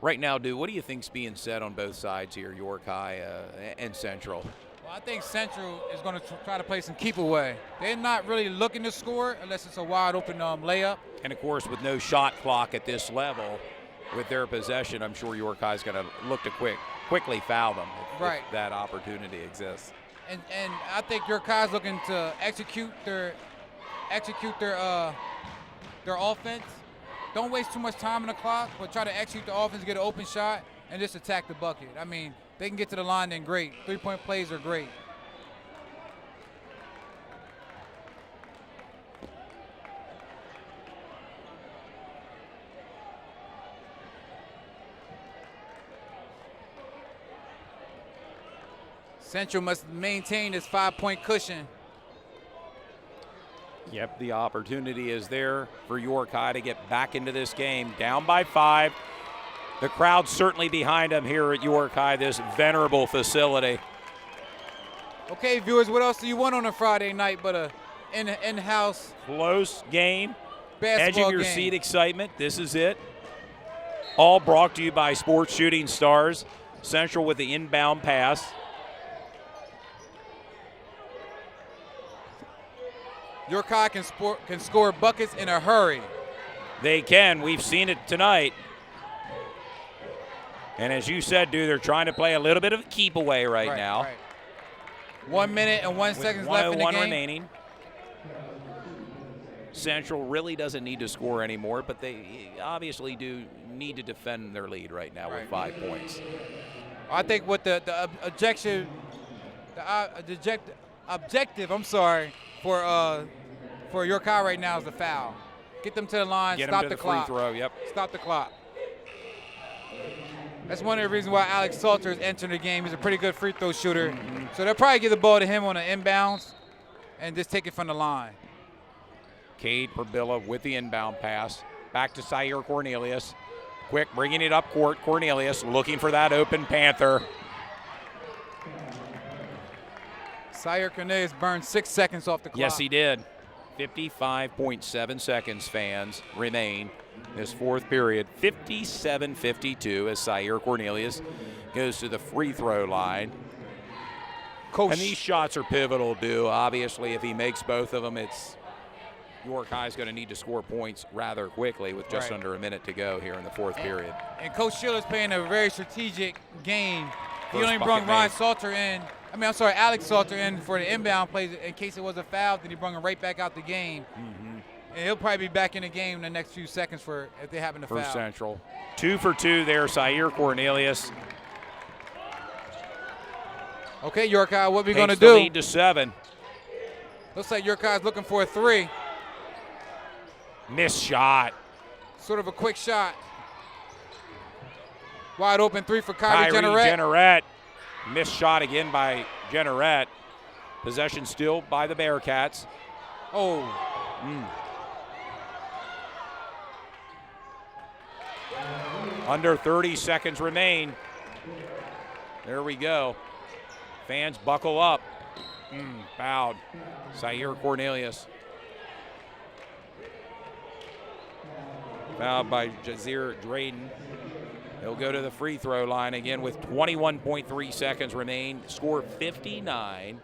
Right now, Dew, what do you think's being said on both sides here, York High and Central? Well, I think Central is going to try to play some keep away. They're not really looking to score unless it's a wide open layup. And of course, with no shot clock at this level, with their possession, I'm sure York High's going to look to quickly foul them if that opportunity exists. And I think York High's looking to execute their offense. Don't waste too much time on the clock, but try to execute the offense, get an open shot, and just attack the bucket. I mean, they can get to the line, then great. 3-point plays are great. Central must maintain this 5-point cushion. Yep, the opportunity is there for York High to get back into this game. Down by 5. The crowd's certainly behind them here at York High, this venerable facility. Okay, viewers, what else do you want on a Friday night but a in-house Close game. basketball Edge of your game? seat excitement. This is it. All brought to you by Sports Shooting Stars. Central with the inbound pass. York High can score buckets in a hurry. They can. We've seen it tonight. And as you said, dude, they're trying to play a little bit of a keep away right now. Right. 1 minute and 1 second left in the 1:01 game. remaining. Central really doesn't need to score anymore, but they obviously do need to defend their lead right now with 5 points. I think what the objective, for York High right now is the foul. Get them to the line, Get stop them to the the free clock. throw, yep. Stop the clock. That's one of the reasons why Alex Salter is entering the game. He's a pretty good free throw shooter. So they'll probably give the ball to him on an inbounds and just take it from the line. Cade Perbilla with the inbound pass. Back to Zaire Cornelius. Quick, bringing it up court. Cornelius looking for that open Panther. Zaire Cornelius burned 6 seconds off the clock. Yes, he did. 55.7 seconds, fans, remain this 4th period. 57-52 as Zaire Cornelius goes to the free throw line. Coach. And these shots are pivotal, Dew. Obviously, if he makes both of them, it's York High's going to need to score points rather quickly with just under a minute to go here in the 4th period. And Coach Schiller's playing a very strategic game. He First only bucket brought Ryan made. Salter in I'm sorry, Alex Salter in for the inbound plays in case it was a foul. Then he brought him right back out the game. And he'll probably be back in the game in the next few seconds for if they happen to For foul. Central. 2 for 2 there, Zaire Cornelius. Okay, York High, what we Takes going to the do? lead to 7. Looks like York High is looking for a 3. Missed shot. Sort of a quick shot. Wide open 3 for Kyrie Kyrie Jenneret. Jenneret. Missed shot again by Jenneret. Possession still by the Bearcats. Oh, Under 30 seconds remain. There we go. Fans buckle up. Fouled. Zaire Cornelius. Fouled by Jazir Drayden. He'll go to the free throw line again with 21.3 seconds remain. Score 59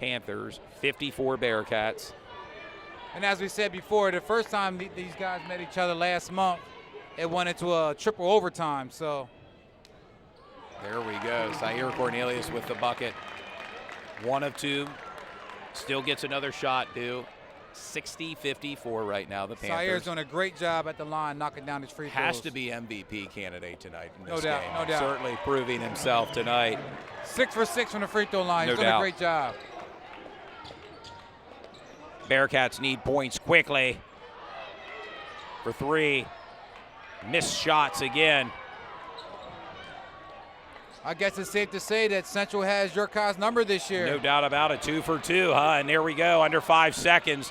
Panthers, 54 Bearcats. and as we said before, the first time these guys met each other last month, it went into a triple overtime. So There we go. Zaire Cornelius with the bucket. 1 of 2. Still gets another shot due. 60-54 right now, the Panthers. Zaire's doing a great job at the line, knocking down his free throws. Has to be MVP candidate tonight in this No doubt, game. no doubt. Certainly proving himself tonight. 6 for 6 from the free throw line. No He's doing doubt. a great job. Bearcats need points quickly. For 3. Missed shots again. I guess it's safe to say that Central has York High's number this year. No doubt about it. 2 for 2, huh? And there we go, under 5 seconds.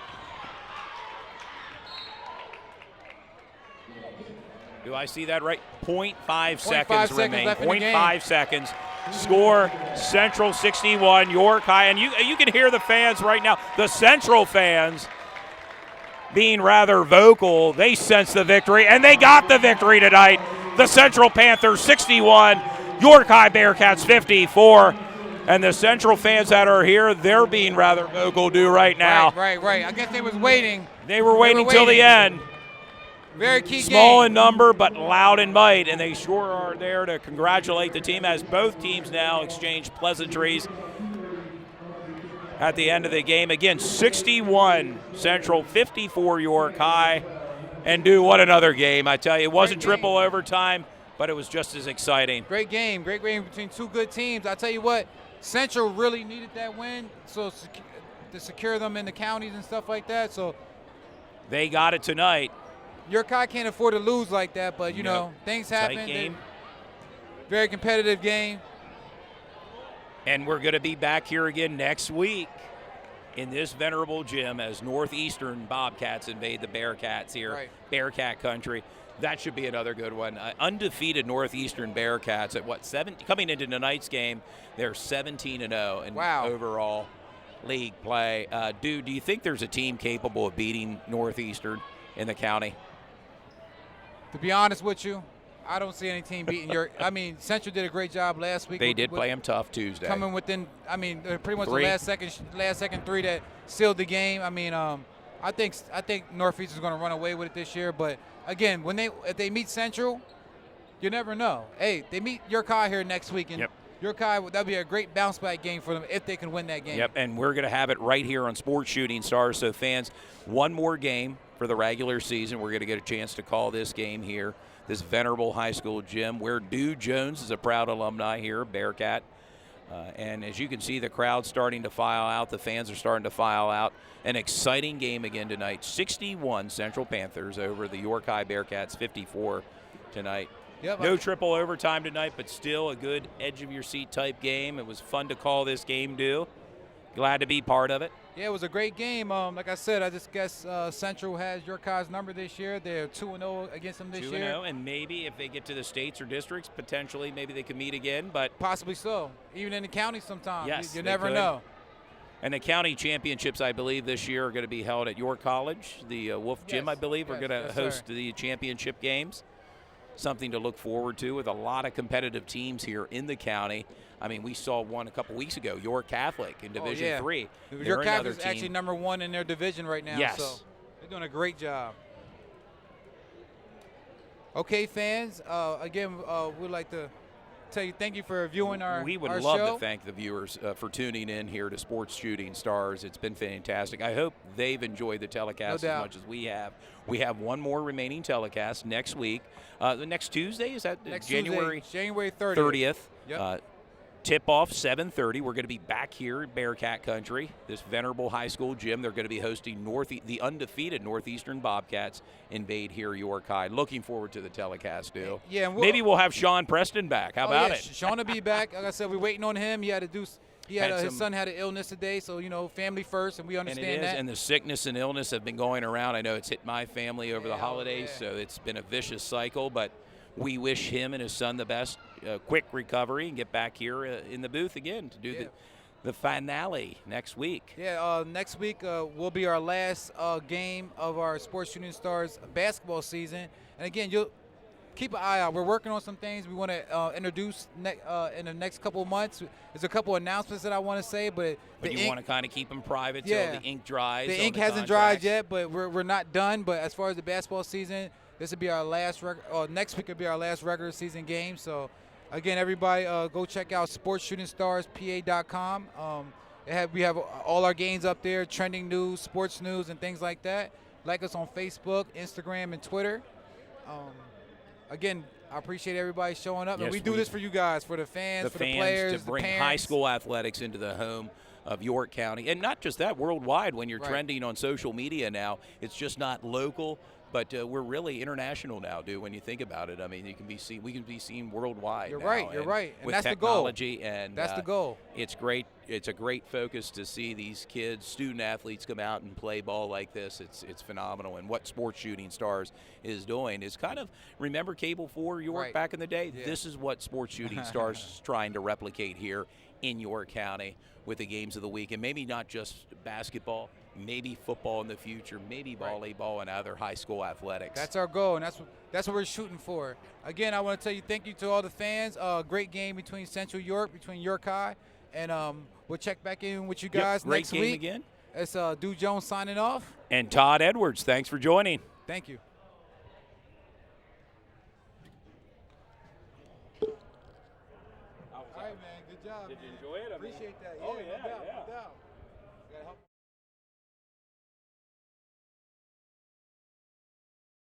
Do I see that right? 0.5 seconds remain. left in the game. 0.5 seconds. Score, Central 61, York High. And you can hear the fans right now. The Central fans being rather vocal. They sense the victory, and they got the victory tonight. The Central Panthers 61, York High Bearcats 54. And the Central fans that are here, they're being rather vocal right now. Right. I guess they was waiting. They were waiting till the waiting. end. Very key Small game. in number, but loud in might, and they sure are there to congratulate the team as both teams now exchange pleasantries at the end of the game. Again, 61 Central, 54 York High, and what another game. I tell you, it wasn't Great game. triple overtime, but it was just as exciting. Great game between two good teams. I tell you what, Central really needed that win to secure them in the counties and stuff like that. So They got it tonight. York High can't afford to lose like that, but you know, things Tight happen. game. Very competitive game. And we're going to be back here again next week in this venerable gym as Northeastern Bobcats invade the Bearcats here, Right. Bearcat country. That should be another good one. Undefeated Northeastern Bearcats at 7 coming into tonight's game. They're 17-0 in Wow. overall league play. Do you think there's a team capable of beating Northeastern in the county? To be honest with you, I don't see any team beating York. Central did a great job last week. They did play them tough Tuesday. Coming within, pretty much 3. the last second 3 that sealed the game. I think Northeast is going to run away with it this year. But again, if they meet Central, you never know. Hey, they meet York High here next week, and Yep. York High, that'd be a great bounce back game for them if they can win that game. Yep, and we're going to have it right here on Sports Shooting Stars. So fans, one more game for the regular season. We're going to get a chance to call this game here, this venerable high school gym where Dew Jones is a proud alumni here, Bearcat. And as you can see, the crowd's starting to file out. The fans are starting to file out. An exciting game again tonight. 61 Central Panthers over the York High Bearcats, 54 tonight. Yep. No triple overtime tonight, but still a good edge-of-your-seat type game. It was fun to call this game, Dew. Glad to be part of it. Yeah, it was a great game. Like I said, I just guess Central has York High's number this year. They're 2-0 against them this year. 2-0, and maybe if they get to the states or districts, potentially maybe they could meet again. But Possibly so. Even in the county sometimes. Yes, you they never could. know. And the county championships, I believe, this year are going to be held at York College. The Wolf Gym, Yes, I believe, are yes, going to yes, host sir. the championship games. Something to look forward to with a lot of competitive teams here in the county. We saw one a couple weeks ago, York Catholic in Division yeah. III. York They're Catholic another is actually team. number 1 in their division right now. Yes. So they're doing a great job. Okay, fans. Again, we'd like to tell you thank you for viewing our We would our love show. to thank the viewers for tuning in here to Sports Shooting Stars. It's been fantastic. I hope they've enjoyed the telecast No as doubt. much as we have. We have one more remaining telecast next week. The next Tuesday, is that Next January Tuesday, January 30th. 30th? Yep. Tip-off 7:30. We're going to be back here in Bearcat Country, this venerable high school gym. They're going to be hosting the undefeated Northeastern Bobcats invade here York High. Looking forward to the telecast, Dale. Yeah, and Maybe we'll have Sean Preston back. How about yeah, it? Sean will be back. Like I said, we're waiting on him. He had to do. He had, Had his some- son had an illness today, so family first, and we And it understand is, that. and the sickness and illness have been going around. I know it's hit my family over the holidays, yeah. so it's been a vicious cycle, but we wish him and his son the best, quick recovery, and get back here in the booth again to do the finale next week. Yeah, next week will be our last game of our Sports Shooting Stars basketball season. And again, you'll keep an eye out. We're working on some things we want to introduce in the next couple of months. There's a couple announcements that I want to say, but You want to kind of keep them private Yeah. till the ink dries. the on ink hasn't dried contracts. yet, but we're not done. But as far as the basketball season, this will be our last next week will be our last regular season game. So again, everybody go check out sportsshootingstarspa.com. We have all our games up there, trending news, sports news, and things like that. Like us on Facebook, Instagram, and Twitter. Again, I appreciate everybody showing up, and Yes, we do this for you guys, for the fans, for the players, to bring the high parents. school athletics into the home of York County. And not just that, worldwide. When you're Right. trending on social media now, it's just not local, but we're really international now, dude, when you think about it. I mean, we can be seen worldwide. You're now, right, you're and right. And with that's the goal. technology, and That's the goal. It's great. It's a great focus to see these kids, student athletes, come out and play ball like this. It's phenomenal. And what Sports Shooting Stars is doing is kind of, remember Cable 4 York Right. back in the day? Yeah. This is what Sports Shooting Stars is trying to replicate here in York County with the games of the week. And maybe not just basketball, maybe football in the future, maybe volleyball and other high school athletics. That's our goal, and that's what we're shooting for. Again, I want to tell you thank you to all the fans. Great game between Central York, between York High, and we'll check back in with you Yep, guys great next game week. again. It's Duke Jones signing off. And Todd Edwards, thanks for joining. Thank you. All right, man. Good job. Did you man. enjoy it? Appreciate that. Oh, no yeah, doubt, yeah. no doubt. Gotta help